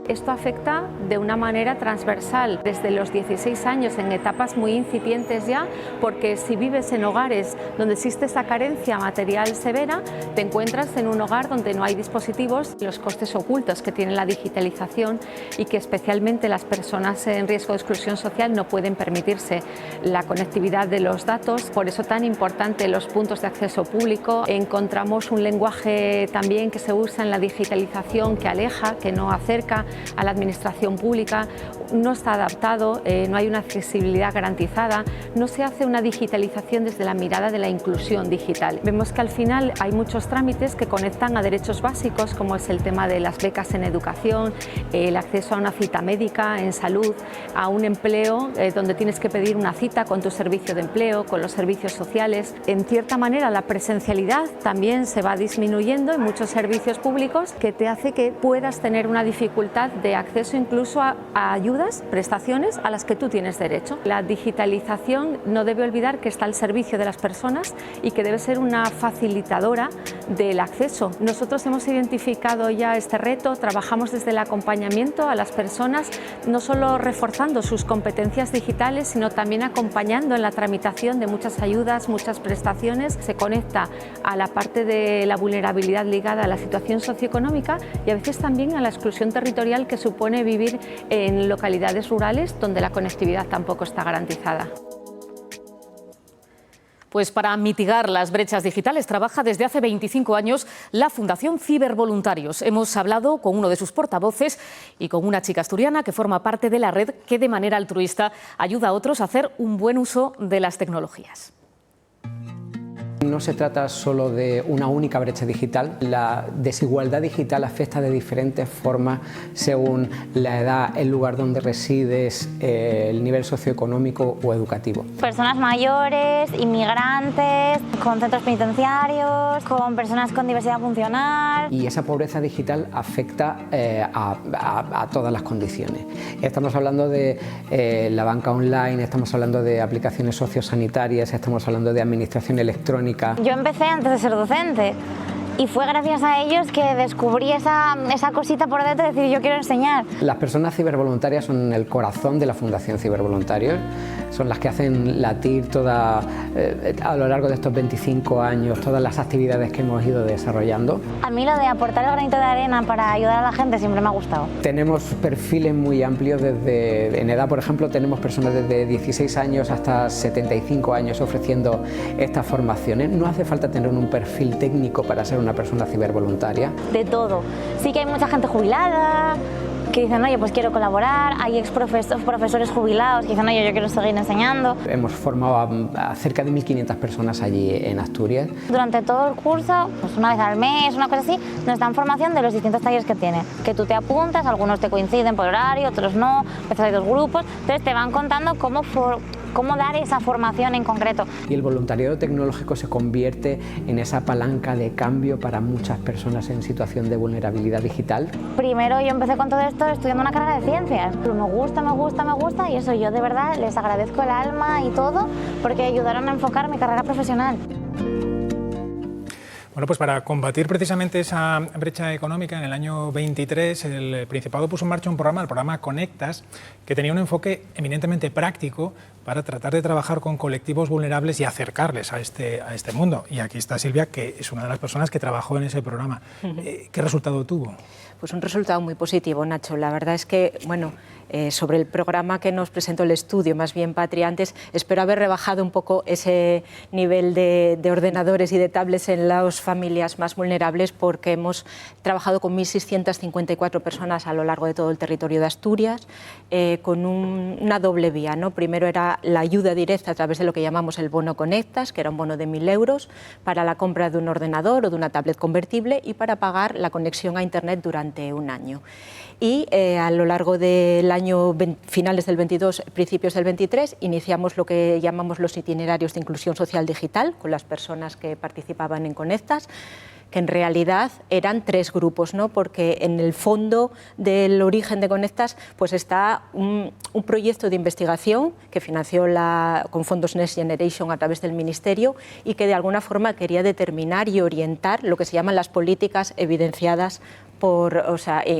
Esto afecta de una manera transversal desde los 16 años en etapas muy incipientes ya, porque si vives en hogares donde existe esa carencia material severa, te encuentras en un hogar donde no hay dispositivos, los costes ocultos que tiene la digitalización y que especialmente las personas en riesgo de exclusión social no pueden permitirse la conectividad de los datos. Por eso tan importante los puntos de acceso público. Encontramos un lenguaje también que se usa en la digitalización que aleja, que no acerca a la administración pública, no está adaptado, no hay una accesibilidad garantizada, no se hace una digitalización desde la mirada de la inclusión digital. Vemos que al final hay muchos trámites que conectan a derechos básicos, como es el tema de las becas en educación, el acceso a una cita médica en salud, a un empleo donde tienes que pedir una cita con tu servicio de empleo, con los servicios sociales. En cierta manera la presencialidad también se va disminuyendo en muchos servicios públicos, que te hace que puedas tener una dificultad de acceso incluso a ayudas, prestaciones a las que tú tienes derecho. La digitalización no debe olvidar que está al servicio de las personas y que debe ser una facilitadora del acceso. Nosotros hemos identificado ya este reto, trabajamos desde el acompañamiento a las personas, no solo reforzando sus competencias digitales, sino también acompañando en la tramitación de muchas ayudas, muchas prestaciones. Se conecta a la parte de la vulnerabilidad ligada a la situación socioeconómica y a veces también a la exclusión territorial que supone vivir en localidades rurales donde la conectividad tampoco está garantizada. Pues para mitigar las brechas digitales trabaja desde hace 25 años la Fundación Cibervoluntarios. Hemos hablado con uno de sus portavoces y con una chica asturiana que forma parte de la red que de manera altruista ayuda a otros a hacer un buen uso de las tecnologías. No se trata solo de una única brecha digital, la desigualdad digital afecta de diferentes formas según la edad, el lugar donde resides, el nivel socioeconómico o educativo. Personas mayores, inmigrantes, con centros penitenciarios, con personas con diversidad funcional. Y esa pobreza digital afecta a todas las condiciones. Estamos hablando de la banca online, estamos hablando de aplicaciones sociosanitarias, estamos hablando de administración electrónica. Yo empecé antes de ser docente y fue gracias a ellos que descubrí esa cosita por dentro de decir yo quiero enseñar. Las personas cibervoluntarias son el corazón de la Fundación Cibervoluntarios, son las que hacen latir a lo largo de estos 25 años todas las actividades que hemos ido desarrollando. A mí lo de aportar el granito de arena para ayudar a la gente siempre me ha gustado. Tenemos perfiles muy amplios, en edad por ejemplo tenemos personas desde 16 años hasta 75 años ofreciendo estas formaciones. No hace falta tener un perfil técnico para ser una persona cibervoluntaria. De todo. Sí que hay mucha gente jubilada que dicen, oye, pues quiero colaborar, hay profesores jubilados que dicen, oye, yo quiero seguir enseñando. Hemos formado a cerca de 1.500 personas allí en Asturias. Durante todo el curso, pues una vez al mes, una cosa así, nos dan formación de los distintos talleres que tiene, que tú te apuntas, algunos te coinciden por horario, otros no, pues hay dos grupos, entonces te van contando cómo dar esa formación en concreto. Y el voluntariado tecnológico se convierte en esa palanca de cambio para muchas personas en situación de vulnerabilidad digital. Primero yo empecé con todo esto estudiando una carrera de ciencias. Me gusta y eso yo de verdad les agradezco el alma y todo porque ayudaron a enfocar mi carrera profesional. Bueno, pues para combatir precisamente esa brecha económica, en el año 23 el Principado puso en marcha el programa Conectas, que tenía un enfoque eminentemente práctico para tratar de trabajar con colectivos vulnerables y acercarles a este mundo. Y aquí está Silvia, que es una de las personas que trabajó en ese programa. ¿Qué resultado tuvo? Pues un resultado muy positivo, Nacho. La verdad es que, bueno, sobre el programa que nos presentó el estudio, más bien Patria, antes, espero haber rebajado un poco ese nivel de ordenadores y de tablets en las familias más vulnerables, porque hemos trabajado con 1.654 personas a lo largo de todo el territorio de Asturias, con una doble vía, ¿no? Primero era la ayuda directa a través de lo que llamamos el bono Conectas, que era un bono de 1.000 euros para la compra de un ordenador o de una tablet convertible y para pagar la conexión a Internet durante un año. Y a lo largo del año, finales del 22, principios del 23, iniciamos lo que llamamos los itinerarios de inclusión social digital con las personas que participaban en Conectas, que en realidad eran 3 grupos, ¿no? Porque en el fondo del origen de Conectas pues está un proyecto de investigación que financió con fondos Next Generation a través del Ministerio y que de alguna forma quería determinar y orientar lo que se llaman las políticas evidenciadas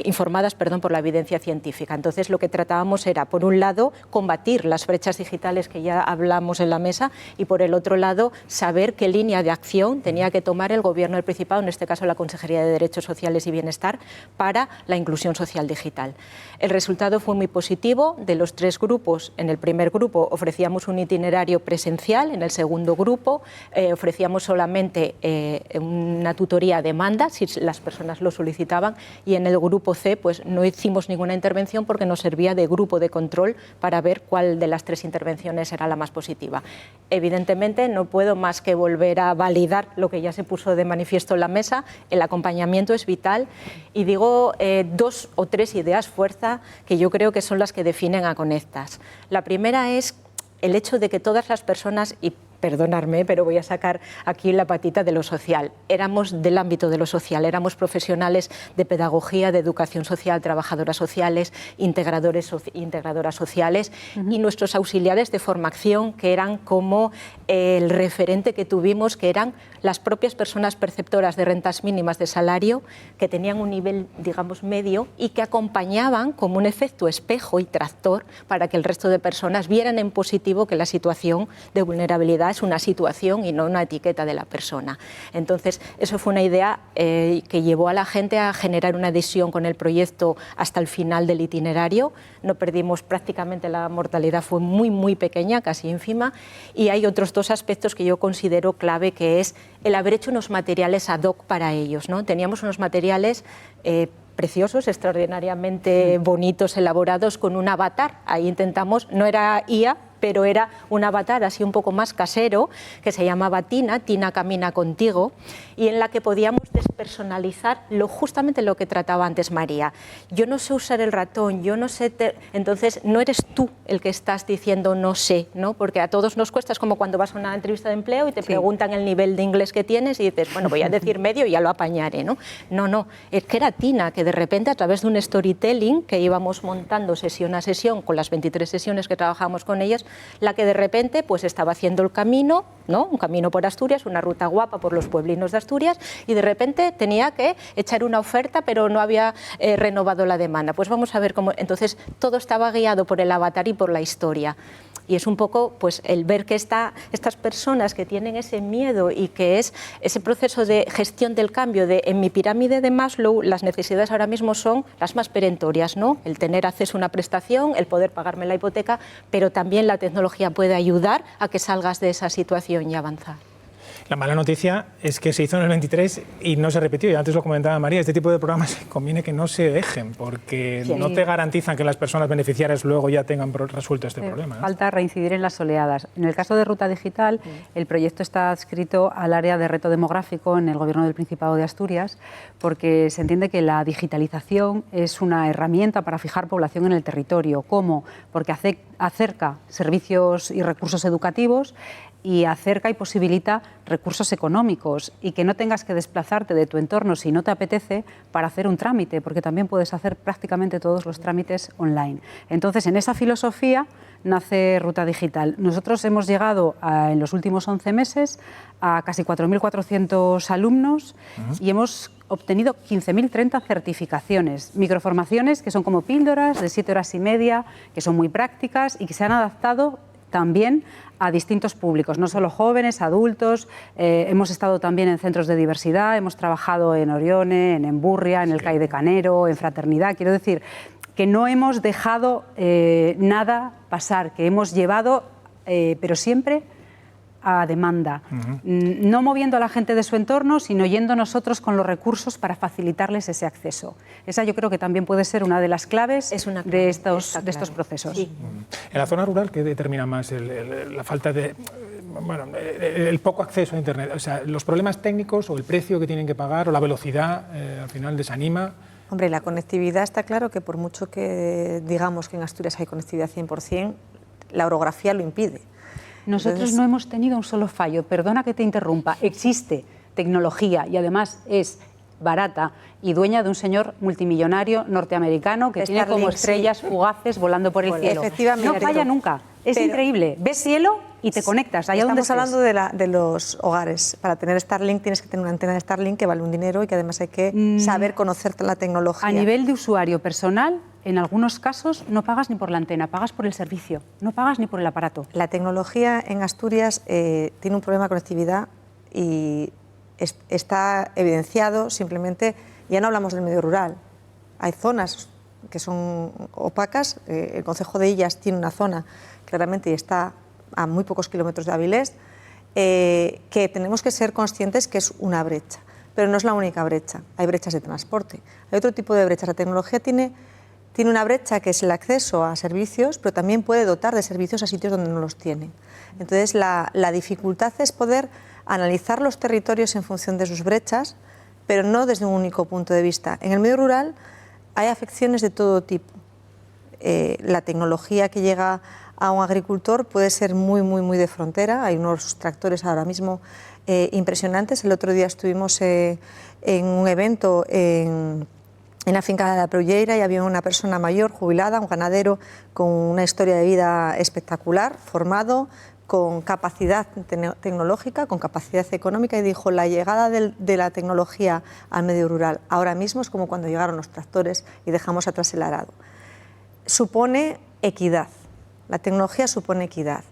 informadas por la evidencia científica. Entonces lo que tratábamos era, por un lado, combatir las brechas digitales que ya hablamos en la mesa y por el otro lado, saber qué línea de acción tenía que tomar el Gobierno del Principado, en este caso la Consejería de Derechos Sociales y Bienestar, para la inclusión social digital. El resultado fue muy positivo. De los 3 grupos, en el primer grupo ofrecíamos un itinerario presencial, en el segundo grupo ofrecíamos solamente una tutoría a demanda, si las personas lo solicitaban, y en el grupo C pues no hicimos ninguna intervención porque nos servía de grupo de control para ver cuál de las 3 intervenciones era la más positiva. Evidentemente no puedo más que volver a validar lo que ya se puso de manifiesto en la mesa. El acompañamiento es vital y digo 2 o 3 ideas fuerza que yo creo que son las que definen a Conectas. La primera es el hecho de que todas las personas, y perdonadme, pero voy a sacar aquí la patita de lo social. Éramos del ámbito de lo social, éramos profesionales de pedagogía, de educación social, trabajadoras sociales, integradoras sociales y nuestros auxiliares de formación, que eran como el referente que tuvimos, que eran las propias personas perceptoras de rentas mínimas de salario, que tenían un nivel, digamos, medio y que acompañaban como un efecto espejo y tractor para que el resto de personas vieran en positivo que la situación de vulnerabilidad es una situación y no una etiqueta de la persona. Entonces, eso fue una idea que llevó a la gente a generar una adhesión con el proyecto hasta el final del itinerario. No perdimos prácticamente, la mortalidad fue muy pequeña, casi ínfima, y hay otros 2 aspectos que yo considero clave, que es el haber hecho unos materiales ad hoc para ellos, ¿no? Teníamos unos materiales preciosos, extraordinariamente bonitos, elaborados con un avatar. Ahí intentamos, no era IA, pero era un avatar así un poco más casero, que se llamaba Tina camina contigo, y en la que podíamos despersonalizar justamente lo que trataba antes María. Yo no sé usar el ratón, yo no sé... Entonces, no eres tú el que estás diciendo no sé, ¿no? Porque a todos nos cuesta, es como cuando vas a una entrevista de empleo y te preguntan el nivel de inglés que tienes y dices, bueno, voy a decir medio y ya lo apañaré, ¿no? No, es que era Tina, que de repente a través de un storytelling que íbamos montando sesión a sesión con las 23 sesiones que trabajamos con ellas, la que de repente pues estaba haciendo el camino, ¿no? Un camino por Asturias, una ruta guapa por los pueblinos de Asturias, y de repente tenía que echar una oferta, pero no había renovado la demanda. Pues vamos a ver cómo... Entonces, todo estaba guiado por el avatar y por la historia. Y es un poco pues, el ver que estas personas que tienen ese miedo y que es ese proceso de gestión del cambio, en mi pirámide de Maslow, las necesidades ahora mismo son las más perentorias, ¿no? El tener acceso a una prestación, el poder pagarme la hipoteca, pero también la tecnología puede ayudar a que salgas de esa situación y avanzar. La mala noticia es que se hizo en el 23 y no se repitió. Y antes lo comentaba María, este tipo de programas conviene que no se dejen porque Sí. no te garantizan que las personas beneficiarias luego ya tengan resuelto este problema, ¿no? Falta reincidir en las oleadas. En el caso de Ruta Digital, el proyecto está adscrito al área de reto demográfico en el Gobierno del Principado de Asturias, porque se entiende que la digitalización es una herramienta para fijar población en el territorio. ¿Cómo? Porque acerca servicios y recursos educativos y acerca y posibilita recursos económicos y que no tengas que desplazarte de tu entorno si no te apetece para hacer un trámite, porque también puedes hacer prácticamente todos los trámites online. Entonces, en esa filosofía nace Ruta Digital. Nosotros hemos llegado en los últimos 11 meses a casi 4.400 alumnos y hemos obtenido 15.030 certificaciones, microformaciones que son como píldoras de 7 horas y media, que son muy prácticas y que se han adaptado también a distintos públicos, no solo jóvenes, adultos. Hemos estado también en centros de diversidad, hemos trabajado en Orione, en Emburria, en el CAI de Canero, en Fraternidad. Quiero decir que no hemos dejado nada pasar, que hemos llevado, pero siempre a demanda, no moviendo a la gente de su entorno, sino yendo nosotros con los recursos para facilitarles ese acceso. Esa yo creo que también puede ser una de las claves de estos procesos. Sí. En la zona rural, ¿qué determina más la falta de, bueno, el poco acceso a Internet? O sea, los problemas técnicos o el precio que tienen que pagar o la velocidad al final desanima. Hombre, la conectividad está claro que por mucho que digamos que en Asturias hay conectividad 100%, la orografía lo impide. Nosotros Entonces, no hemos tenido un solo fallo, perdona que te interrumpa, existe tecnología y además es barata y dueña de un señor multimillonario norteamericano que tiene como estrellas fugaces volando por el cielo. Efectivamente. No falla nunca, es increíble, ves cielo y te conectas allá donde Estamos hablando de los hogares. Para tener Starlink tienes que tener una antena de Starlink que vale un dinero y que además hay que saber conocer la tecnología. A nivel de usuario personal, en algunos casos no pagas ni por la antena, pagas por el servicio, no pagas ni por el aparato. La tecnología en Asturias tiene un problema de conectividad y está evidenciado simplemente, ya no hablamos del medio rural, hay zonas que son opacas, el concejo de Illas tiene una zona claramente y está a muy pocos kilómetros de Avilés, que tenemos que ser conscientes que es una brecha, pero no es la única brecha, hay brechas de transporte, hay otro tipo de brechas. La tecnología tiene una brecha que es el acceso a servicios, pero también puede dotar de servicios a sitios donde no los tienen. Entonces, la dificultad es poder analizar los territorios en función de sus brechas, pero no desde un único punto de vista. En el medio rural hay afecciones de todo tipo. La tecnología que llega a un agricultor puede ser muy de frontera. Hay unos tractores ahora mismo impresionantes. El otro día estuvimos en un evento en la finca de la Prulleira y había una persona mayor, jubilada, un ganadero con una historia de vida espectacular, formado, con capacidad tecnológica, con capacidad económica, y dijo: la llegada de la tecnología al medio rural ahora mismo es como cuando llegaron los tractores y dejamos atrás el arado. Supone equidad, la tecnología supone equidad.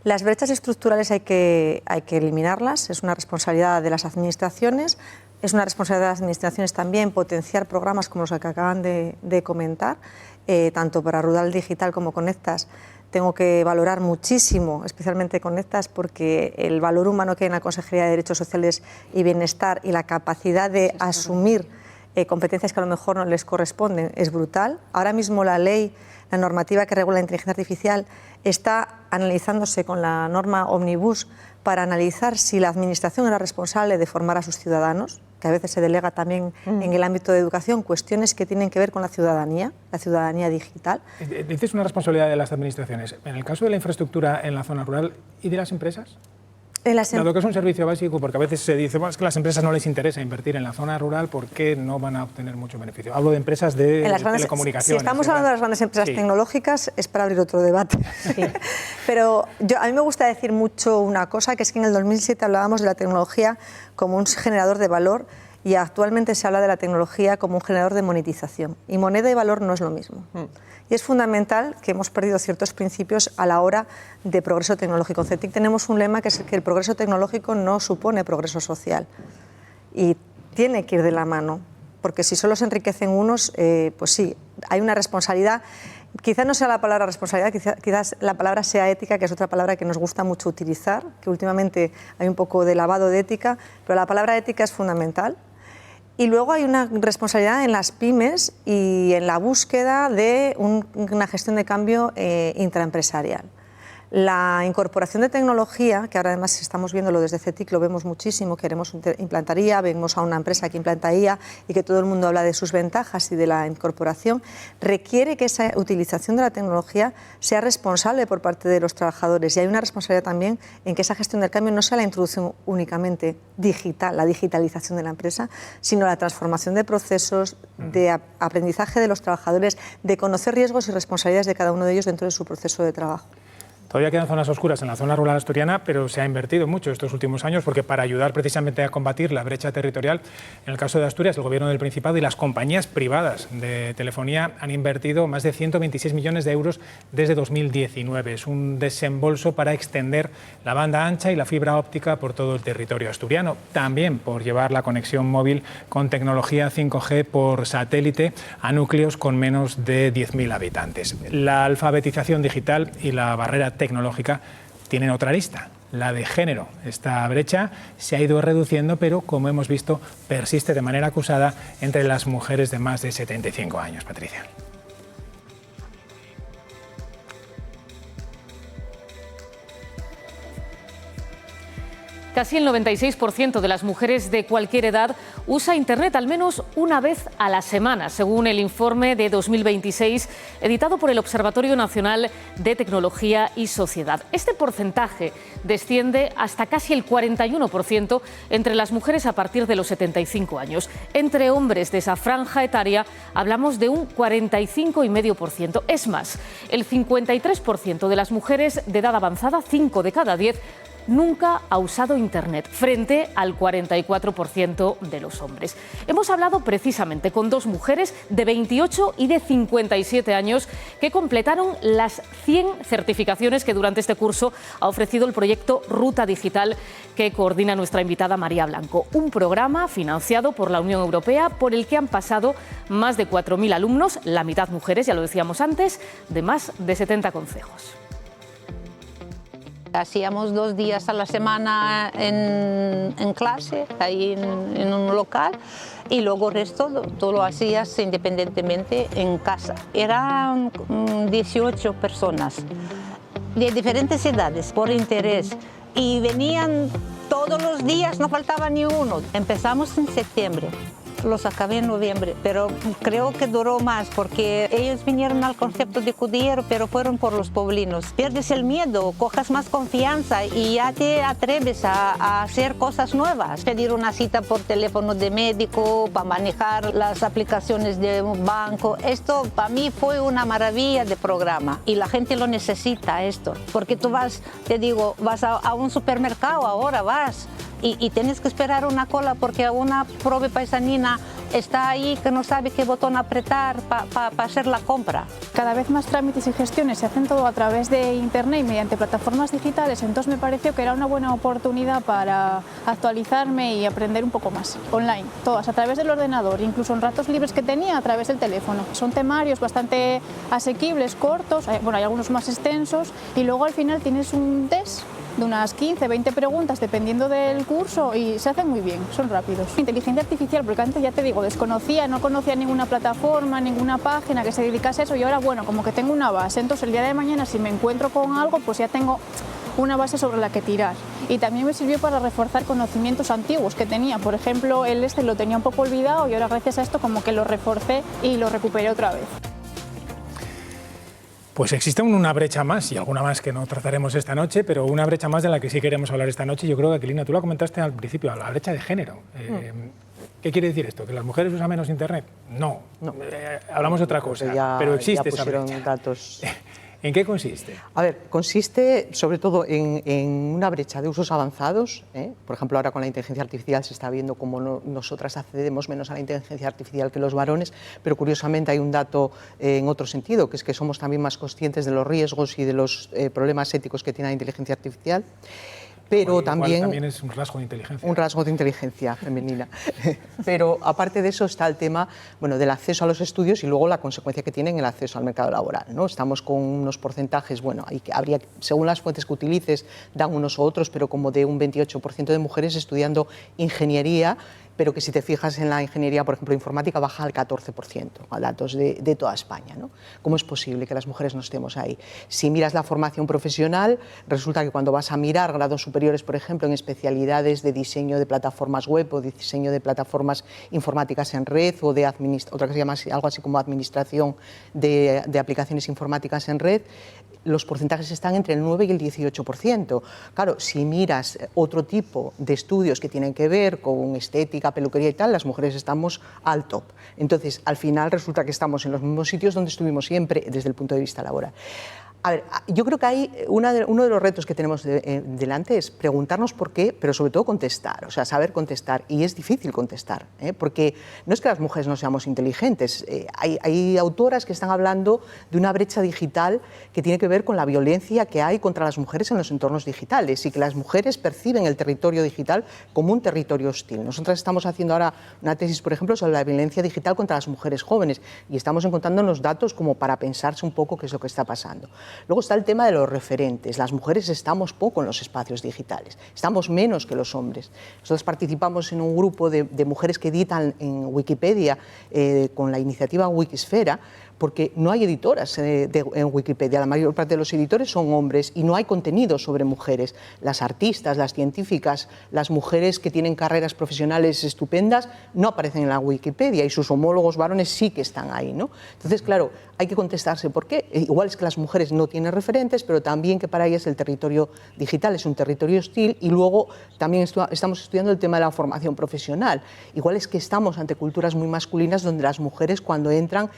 Las brechas estructurales hay que eliminarlas, es una responsabilidad de las administraciones. Es una responsabilidad de las administraciones también potenciar programas como los que acaban de comentar, tanto para Rural Digital como Conectas. Tengo que valorar muchísimo, especialmente Conectas, porque el valor humano que hay en la Consejería de Derechos Sociales y Bienestar y la capacidad de asumir competencias que a lo mejor no les corresponden es brutal. Ahora mismo la ley, la normativa que regula la inteligencia artificial está analizándose con la norma Omnibus para analizar si la Administración era responsable de formar a sus ciudadanos, que a veces se delega también en el ámbito de educación, cuestiones que tienen que ver con la ciudadanía digital. Dices una responsabilidad de las administraciones. En el caso de la infraestructura en la zona rural y de las empresas. Dado que es un servicio básico, porque a veces se dice que a las empresas no les interesa invertir en la zona rural porque no van a obtener mucho beneficio. Hablo de empresas de telecomunicaciones. Si estamos hablando de las grandes empresas tecnológicas, es para abrir otro debate. Sí. Pero a mí me gusta decir mucho una cosa, que es que en el 2007 hablábamos de la tecnología como un generador de valor y actualmente se habla de la tecnología como un generador de monetización. Y moneda y valor no es lo mismo. Y es fundamental que hemos perdido ciertos principios a la hora de progreso tecnológico. En CETIC tenemos un lema que es que el progreso tecnológico no supone progreso social. Y tiene que ir de la mano, porque si solo se enriquecen unos, pues sí, hay una responsabilidad. Quizás no sea la palabra responsabilidad, quizás la palabra sea ética, que es otra palabra que nos gusta mucho utilizar, que últimamente hay un poco de lavado de ética, pero la palabra ética es fundamental. Y luego hay una responsabilidad en las pymes y en la búsqueda de una gestión de cambio intraempresarial. La incorporación de tecnología, que ahora además estamos viéndolo desde CETIC, lo vemos muchísimo, queremos implantar IA, vemos a una empresa que implanta IA y que todo el mundo habla de sus ventajas y de la incorporación, requiere que esa utilización de la tecnología sea responsable por parte de los trabajadores, y hay una responsabilidad también en que esa gestión del cambio no sea la introducción únicamente digital, la digitalización de la empresa, sino la transformación de procesos, de aprendizaje de los trabajadores, de conocer riesgos y responsabilidades de cada uno de ellos dentro de su proceso de trabajo. Todavía quedan zonas oscuras en la zona rural asturiana, pero se ha invertido mucho estos últimos años, porque para ayudar precisamente a combatir la brecha territorial, en el caso de Asturias, el Gobierno del Principado y las compañías privadas de telefonía han invertido más de 126 millones de euros desde 2019. Es un desembolso para extender la banda ancha y la fibra óptica por todo el territorio asturiano, también por llevar la conexión móvil con tecnología 5G por satélite a núcleos con menos de 10.000 habitantes. La alfabetización digital y la barrera tecnológica tienen otra lista, la de género. Esta brecha se ha ido reduciendo, pero como hemos visto, persiste de manera acusada entre las mujeres de más de 75 años. Patricia. Casi el 96% de las mujeres de cualquier edad usa Internet al menos una vez a la semana, según el informe de 2026 editado por el Observatorio Nacional de Tecnología y Sociedad. Este porcentaje desciende hasta casi el 41% entre las mujeres a partir de los 75 años. Entre hombres de esa franja etaria hablamos de un 45,5%. Es más, el 53% de las mujeres de edad avanzada, 5 de cada 10, nunca ha usado Internet, frente al 44% de los hombres. Hemos hablado precisamente con dos mujeres de 28 y de 57 años que completaron las 100 certificaciones que durante este curso ha ofrecido el proyecto Ruta Digital, que coordina nuestra invitada María Blanco. Un programa financiado por la Unión Europea por el que han pasado más de 4.000 alumnos, la mitad mujeres, ya lo decíamos antes, de más de 70 concejos. Hacíamos 2 días a la semana en clase, ahí en un local, y luego el resto tú lo hacías independientemente en casa. Eran 18 personas de diferentes edades, por interés, y venían todos los días, no faltaba ni uno. Empezamos en septiembre. Los acabé en noviembre, pero creo que duró más porque ellos vinieron al concepto de Cudillero, pero fueron por los pueblinos. Pierdes el miedo, cojas más confianza y ya te atreves a hacer cosas nuevas. Pedir una cita por teléfono de médico, para manejar las aplicaciones de un banco. Esto para mí fue una maravilla de programa y la gente lo necesita esto. Porque tú vas, te digo, vas a un supermercado, ahora vas. Y tienes que esperar una cola porque una pobre paisanina está ahí que no sabe qué botón apretar para hacer la compra. Cada vez más trámites y gestiones se hacen todo a través de Internet y mediante plataformas digitales, entonces me pareció que era una buena oportunidad para actualizarme y aprender un poco más online, todas a través del ordenador, incluso en ratos libres que tenía a través del teléfono. Son temarios bastante asequibles, cortos, bueno, hay algunos más extensos y luego al final tienes un test de unas 15, 20 preguntas dependiendo del curso y se hacen muy bien, son rápidos. Inteligencia artificial, porque antes ya te digo, no conocía ninguna plataforma, ninguna página que se dedicase a eso y ahora bueno, como que tengo una base, entonces el día de mañana si me encuentro con algo pues ya tengo una base sobre la que tirar. Y también me sirvió para reforzar conocimientos antiguos que tenía, por ejemplo el lo tenía un poco olvidado y ahora gracias a esto como que lo reforcé y lo recuperé otra vez. Pues existe una brecha más, y alguna más que no trataremos esta noche, pero una brecha más de la que sí queremos hablar esta noche. Yo creo que, Aquilina, tú la comentaste al principio, la brecha de género. ¿Qué quiere decir esto? ¿Que las mujeres usan menos Internet? No, hablamos de otra cosa, pero existe esa brecha. Datos. ¿En qué consiste? A ver, consiste sobre todo en una brecha de usos avanzados. Por ejemplo, ahora con la inteligencia artificial se está viendo cómo nosotras accedemos menos a la inteligencia artificial que los varones, pero curiosamente hay un dato en otro sentido, que es que somos también más conscientes de los riesgos y de los problemas éticos que tiene la inteligencia artificial. Pero también es un rasgo de inteligencia. Un rasgo de inteligencia femenina. Pero aparte de eso está el tema, bueno, del acceso a los estudios y luego la consecuencia que tienen el acceso al mercado laboral, ¿no? Estamos con unos porcentajes, bueno, habría, según las fuentes que utilices, dan unos u otros, pero como de un 28% de mujeres estudiando ingeniería, pero que si te fijas en la ingeniería, por ejemplo, informática, baja al 14%, a datos de toda España, ¿no? ¿Cómo es posible que las mujeres no estemos ahí? Si miras la formación profesional, resulta que cuando vas a mirar grados superiores, por ejemplo, en especialidades de diseño de plataformas web o de diseño de plataformas informáticas en red o de otra que se llama algo así como administración de aplicaciones informáticas en red, los porcentajes están entre el 9 y el 18%. Claro, si miras otro tipo de estudios que tienen que ver con estética, peluquería y tal, las mujeres estamos al top. Entonces, al final resulta que estamos en los mismos sitios donde estuvimos siempre desde el punto de vista laboral. A ver, yo creo que hay uno de los retos que tenemos delante es preguntarnos por qué, pero sobre todo contestar, o sea, saber contestar. Y es difícil contestar, porque no es que las mujeres no seamos inteligentes. Hay autoras que están hablando de una brecha digital que tiene que ver con la violencia que hay contra las mujeres en los entornos digitales y que las mujeres perciben el territorio digital como un territorio hostil. Nosotras estamos haciendo ahora una tesis, por ejemplo, sobre la violencia digital contra las mujeres jóvenes y estamos encontrándonos datos como para pensarse un poco qué es lo que está pasando. Luego está el tema de los referentes. Las mujeres estamos poco en los espacios digitales, estamos menos que los hombres. Nosotros participamos en un grupo de mujeres que editan en Wikipedia con la iniciativa Wikisfera, porque no hay editoras en Wikipedia, la mayor parte de los editores son hombres y no hay contenido sobre mujeres. Las artistas, las científicas, las mujeres que tienen carreras profesionales estupendas no aparecen en la Wikipedia y sus homólogos varones sí que están ahí, ¿no? Entonces, claro, hay que contestarse por qué. Igual es que las mujeres no tienen referentes, pero también que para ellas el territorio digital es un territorio hostil y luego también estamos estudiando el tema de la formación profesional. Igual es que estamos ante culturas muy masculinas donde las mujeres cuando entran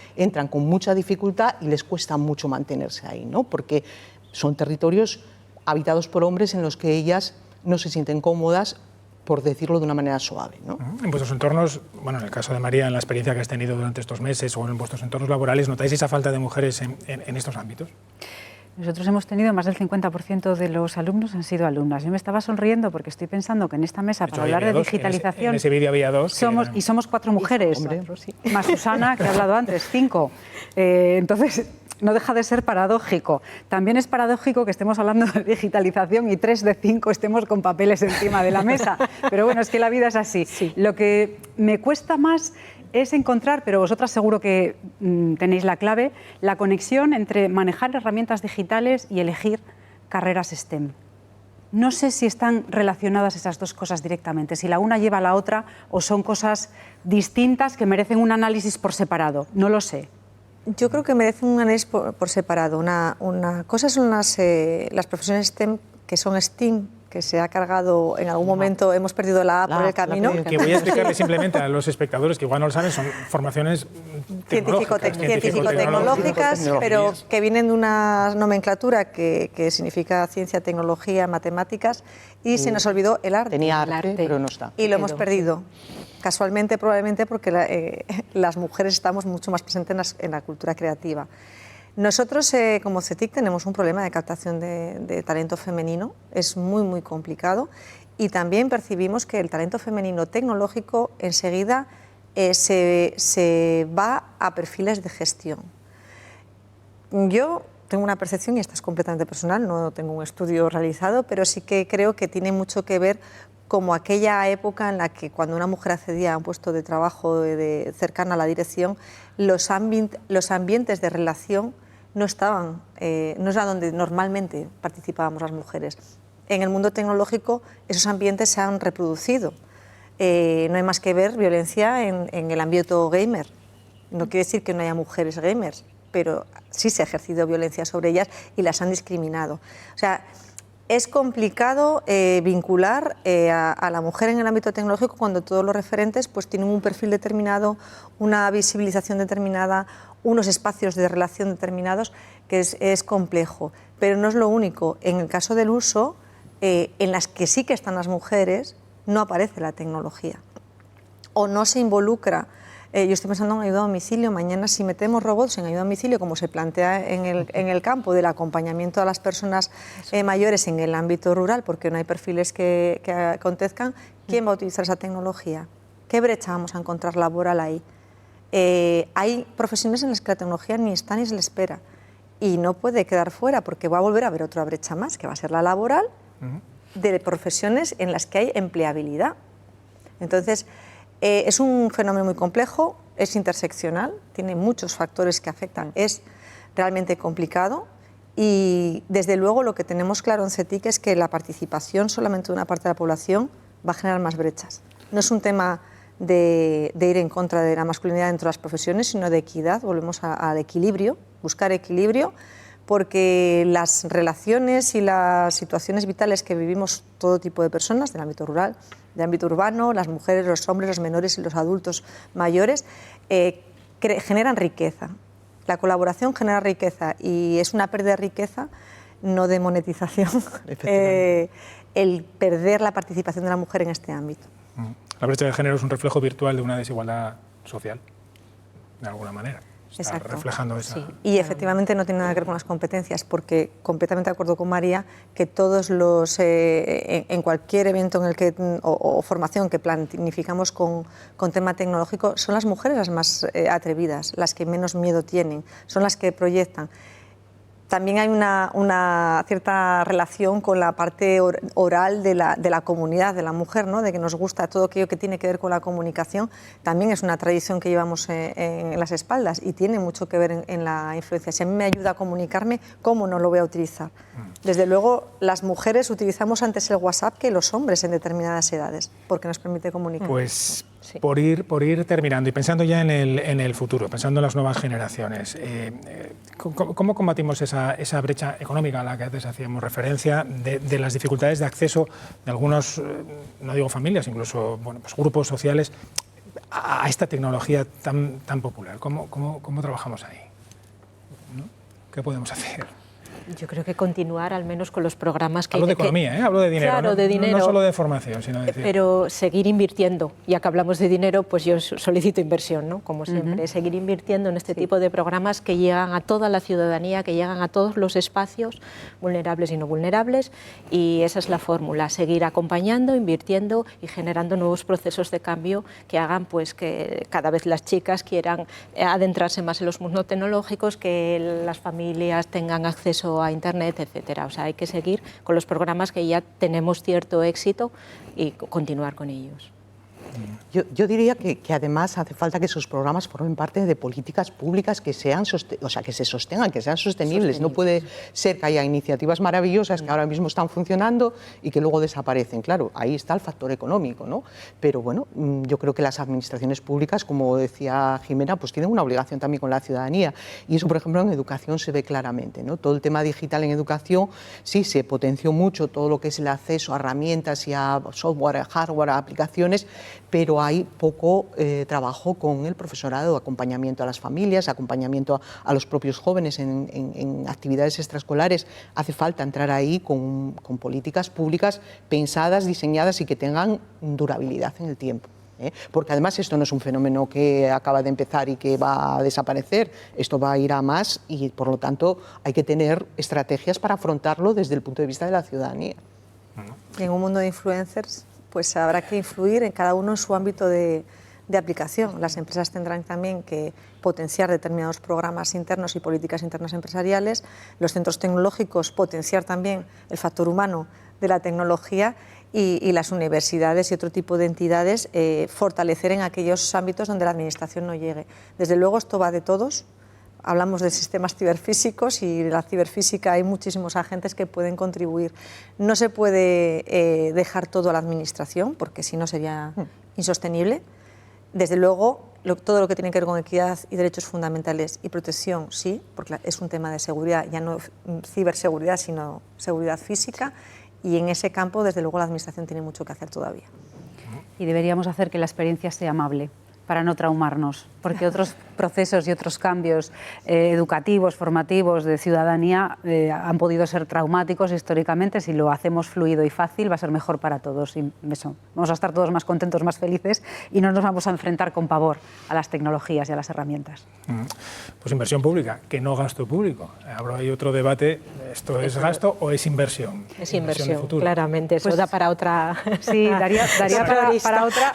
con mucha dificultad y les cuesta mucho mantenerse ahí, ¿no? Porque son territorios habitados por hombres en los que ellas no se sienten cómodas, por decirlo de una manera suave, ¿no? En vuestros entornos, bueno, en el caso de María, en la experiencia que has tenido durante estos meses o en vuestros entornos laborales, ¿notáis esa falta de mujeres en estos ámbitos? Nosotros hemos tenido más del 50% de los alumnos han sido alumnas. Yo me estaba sonriendo porque estoy pensando que en esta mesa para hablar de digitalización... En ese vídeo había dos. Somos 4 mujeres, más Susana, que ha hablado antes, 5. Entonces, no deja de ser paradójico. También es paradójico que estemos hablando de digitalización y 3 de 5 estemos con papeles encima de la mesa. Pero bueno, es que la vida es así. Sí. Lo que me cuesta más es encontrar, pero vosotras seguro que tenéis la clave, la conexión entre manejar herramientas digitales y elegir carreras STEM. No sé si están relacionadas esas dos cosas directamente, si la una lleva a la otra o son cosas distintas que merecen un análisis por separado. No lo sé. Yo creo que merecen un análisis por separado. Una cosa son las profesiones STEM, que son STEAM, que se ha cargado en algún momento, hemos perdido la A por el camino. Que voy a explicarle simplemente a los espectadores que igual no lo saben, son formaciones científico-tecnológicas, pero que vienen de una nomenclatura que significa ciencia, tecnología, matemáticas, y se nos olvidó el arte. Tenía arte, pero no está. Y lo hemos perdido. Casualmente, probablemente, porque las mujeres estamos mucho más presentes en la cultura creativa. Nosotros, como CETIC, tenemos un problema de captación de talento femenino, es muy, muy complicado, y también percibimos que el talento femenino tecnológico enseguida se va a perfiles de gestión. Yo tengo una percepción, y esta es completamente personal, no tengo un estudio realizado, pero sí que creo que tiene mucho que ver como aquella época en la que cuando una mujer accedía a un puesto de trabajo cercana a la dirección, los ambientes de relación no estaban, no era donde normalmente participábamos las mujeres. En el mundo tecnológico esos ambientes se han reproducido. No hay más que ver violencia en el ámbito gamer. No quiere decir que no haya mujeres gamers, pero sí se ha ejercido violencia sobre ellas y las han discriminado. O sea, es complicado vincular a la mujer en el ámbito tecnológico cuando todos los referentes pues, tienen un perfil determinado, una visibilización determinada, unos espacios de relación determinados, que es complejo. Pero no es lo único. En el caso del uso, en las que sí que están las mujeres, no aparece la tecnología. O no se involucra. Yo estoy pensando en ayuda a domicilio. Mañana, si metemos robots en ayuda a domicilio, como se plantea en el campo del acompañamiento a las personas mayores en el ámbito rural, porque no hay perfiles que acontezcan, ¿quién va a utilizar esa tecnología? ¿Qué brecha vamos a encontrar laboral ahí? Hay profesiones en las que la tecnología ni está ni se le espera y no puede quedar fuera porque va a volver a haber otra brecha más, que va a ser la laboral, de profesiones en las que hay empleabilidad. Entonces, es un fenómeno muy complejo, es interseccional, tiene muchos factores que afectan, es realmente complicado y desde luego lo que tenemos claro en CETIC es que la participación solamente de una parte de la población va a generar más brechas. No es un tema de ir en contra de la masculinidad dentro de las profesiones, sino de equidad, volvemos al equilibrio, buscar equilibrio, porque las relaciones y las situaciones vitales que vivimos todo tipo de personas, del ámbito rural, del ámbito urbano, las mujeres, los hombres, los menores y los adultos mayores, generan riqueza. La colaboración genera riqueza y es una pérdida de riqueza, no de monetización, el perder la participación de la mujer en este ámbito. La brecha de género es un reflejo virtual de una desigualdad social, de alguna manera. Está reflejando esa... Sí. Y efectivamente no tiene nada que ver con las competencias, porque completamente de acuerdo con María, que todos los, en cualquier evento en el que, o formación que planificamos con tema tecnológico, son las mujeres las más atrevidas, las que menos miedo tienen, son las que proyectan. También hay una cierta relación con la parte oral de la comunidad, de la mujer, ¿no? De que nos gusta todo aquello que tiene que ver con la comunicación. También es una tradición que llevamos en las espaldas y tiene mucho que ver en la influencia. Si a mí me ayuda a comunicarme, ¿cómo no lo voy a utilizar? Desde luego, las mujeres utilizamos antes el WhatsApp que los hombres en determinadas edades, porque nos permite comunicar. Pues sí. por ir terminando y pensando ya en el futuro, pensando en las nuevas generaciones, ¿cómo combatimos esa brecha económica a la que antes hacíamos referencia, de las dificultades de acceso de algunos, no digo familias, incluso pues grupos sociales, a esta tecnología tan popular? ¿Cómo trabajamos ahí? ¿No? ¿Qué podemos hacer? Yo creo que continuar al menos con los programas que... Hablo de economía, hablo de dinero, claro, de dinero, no solo de formación, sino de decir... Pero seguir invirtiendo, ya que hablamos de dinero, pues yo solicito inversión, ¿no? Como siempre, seguir invirtiendo en este tipo de programas que llegan a toda la ciudadanía, que llegan a todos los espacios, vulnerables y no vulnerables, y esa es la fórmula, seguir acompañando, invirtiendo y generando nuevos procesos de cambio que hagan pues que cada vez las chicas quieran adentrarse más en los mundos tecnológicos, que las familias tengan acceso a Internet, etcétera. O sea, hay que seguir con los programas que ya tenemos cierto éxito y continuar con ellos. Yo diría que además hace falta que esos programas formen parte de políticas públicas que sean, que se sostengan, que sean sostenibles. No puede ser que haya iniciativas maravillosas que ahora mismo están funcionando y que luego desaparecen. Claro, ahí está el factor económico, ¿no? Pero bueno, yo creo que las administraciones públicas, como decía Jimena, pues tienen una obligación también con la ciudadanía. Y eso, por ejemplo, en educación se ve claramente, ¿no? Todo el tema digital en educación, sí, se potenció mucho todo lo que es el acceso a herramientas y a software, a hardware, a aplicaciones, pero hay poco trabajo con el profesorado, acompañamiento a las familias, acompañamiento a los propios jóvenes en actividades extraescolares. Hace falta entrar ahí con políticas públicas pensadas, diseñadas y que tengan durabilidad en el tiempo. Porque además esto no es un fenómeno que acaba de empezar y que va a desaparecer, esto va a ir a más y por lo tanto hay que tener estrategias para afrontarlo desde el punto de vista de la ciudadanía. Y en un mundo de influencers, pues habrá que influir en cada uno en su ámbito de aplicación. Las empresas tendrán también que potenciar determinados programas internos y políticas internas empresariales, los centros tecnológicos potenciar también el factor humano de la tecnología y las universidades y otro tipo de entidades fortalecer en aquellos ámbitos donde la administración no llegue. Desde luego esto va de todos. Hablamos de sistemas ciberfísicos y en la ciberfísica hay muchísimos agentes que pueden contribuir. No se puede dejar todo a la administración porque si no sería insostenible. Desde luego todo lo que tiene que ver con equidad y derechos fundamentales y protección, sí, porque es un tema de seguridad, ya no ciberseguridad, sino seguridad física, y en ese campo, desde luego, la Administración tiene mucho que hacer todavía. Y deberíamos hacer que la experiencia sea amable, para no traumarnos, porque otros procesos y otros cambios educativos, formativos, de ciudadanía han podido ser traumáticos históricamente. Si lo hacemos fluido y fácil va a ser mejor para todos y eso, vamos a estar todos más contentos, más felices y no nos vamos a enfrentar con pavor a las tecnologías y a las herramientas. Pues inversión pública, que no gasto público. Ahora hay otro debate, ¿esto es gasto o es inversión? Es inversión, claramente, eso pues, da para otra... Sí, daría para otra...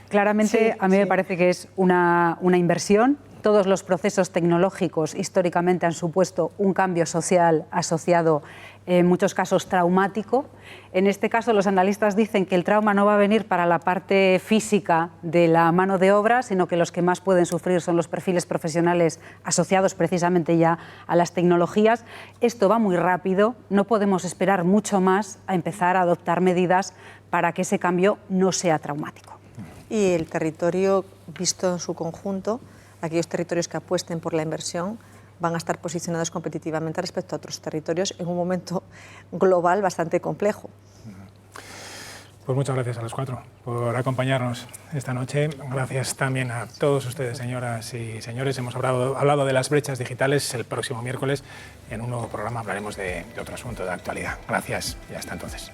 Claramente, sí, a mí me parece que es una inversión. Todos los procesos tecnológicos históricamente han supuesto un cambio social asociado, en muchos casos, traumático. En este caso, los analistas dicen que el trauma no va a venir para la parte física de la mano de obra, sino que los que más pueden sufrir son los perfiles profesionales asociados precisamente ya a las tecnologías. Esto va muy rápido, no podemos esperar mucho más a empezar a adoptar medidas para que ese cambio no sea traumático. Y el territorio visto en su conjunto, aquellos territorios que apuesten por la inversión van a estar posicionados competitivamente respecto a otros territorios en un momento global bastante complejo. Pues muchas gracias a los cuatro por acompañarnos esta noche. Gracias también a todos ustedes, señoras y señores. Hemos hablado de las brechas digitales. El próximo miércoles, en un nuevo programa, hablaremos de otro asunto de actualidad. Gracias y hasta entonces.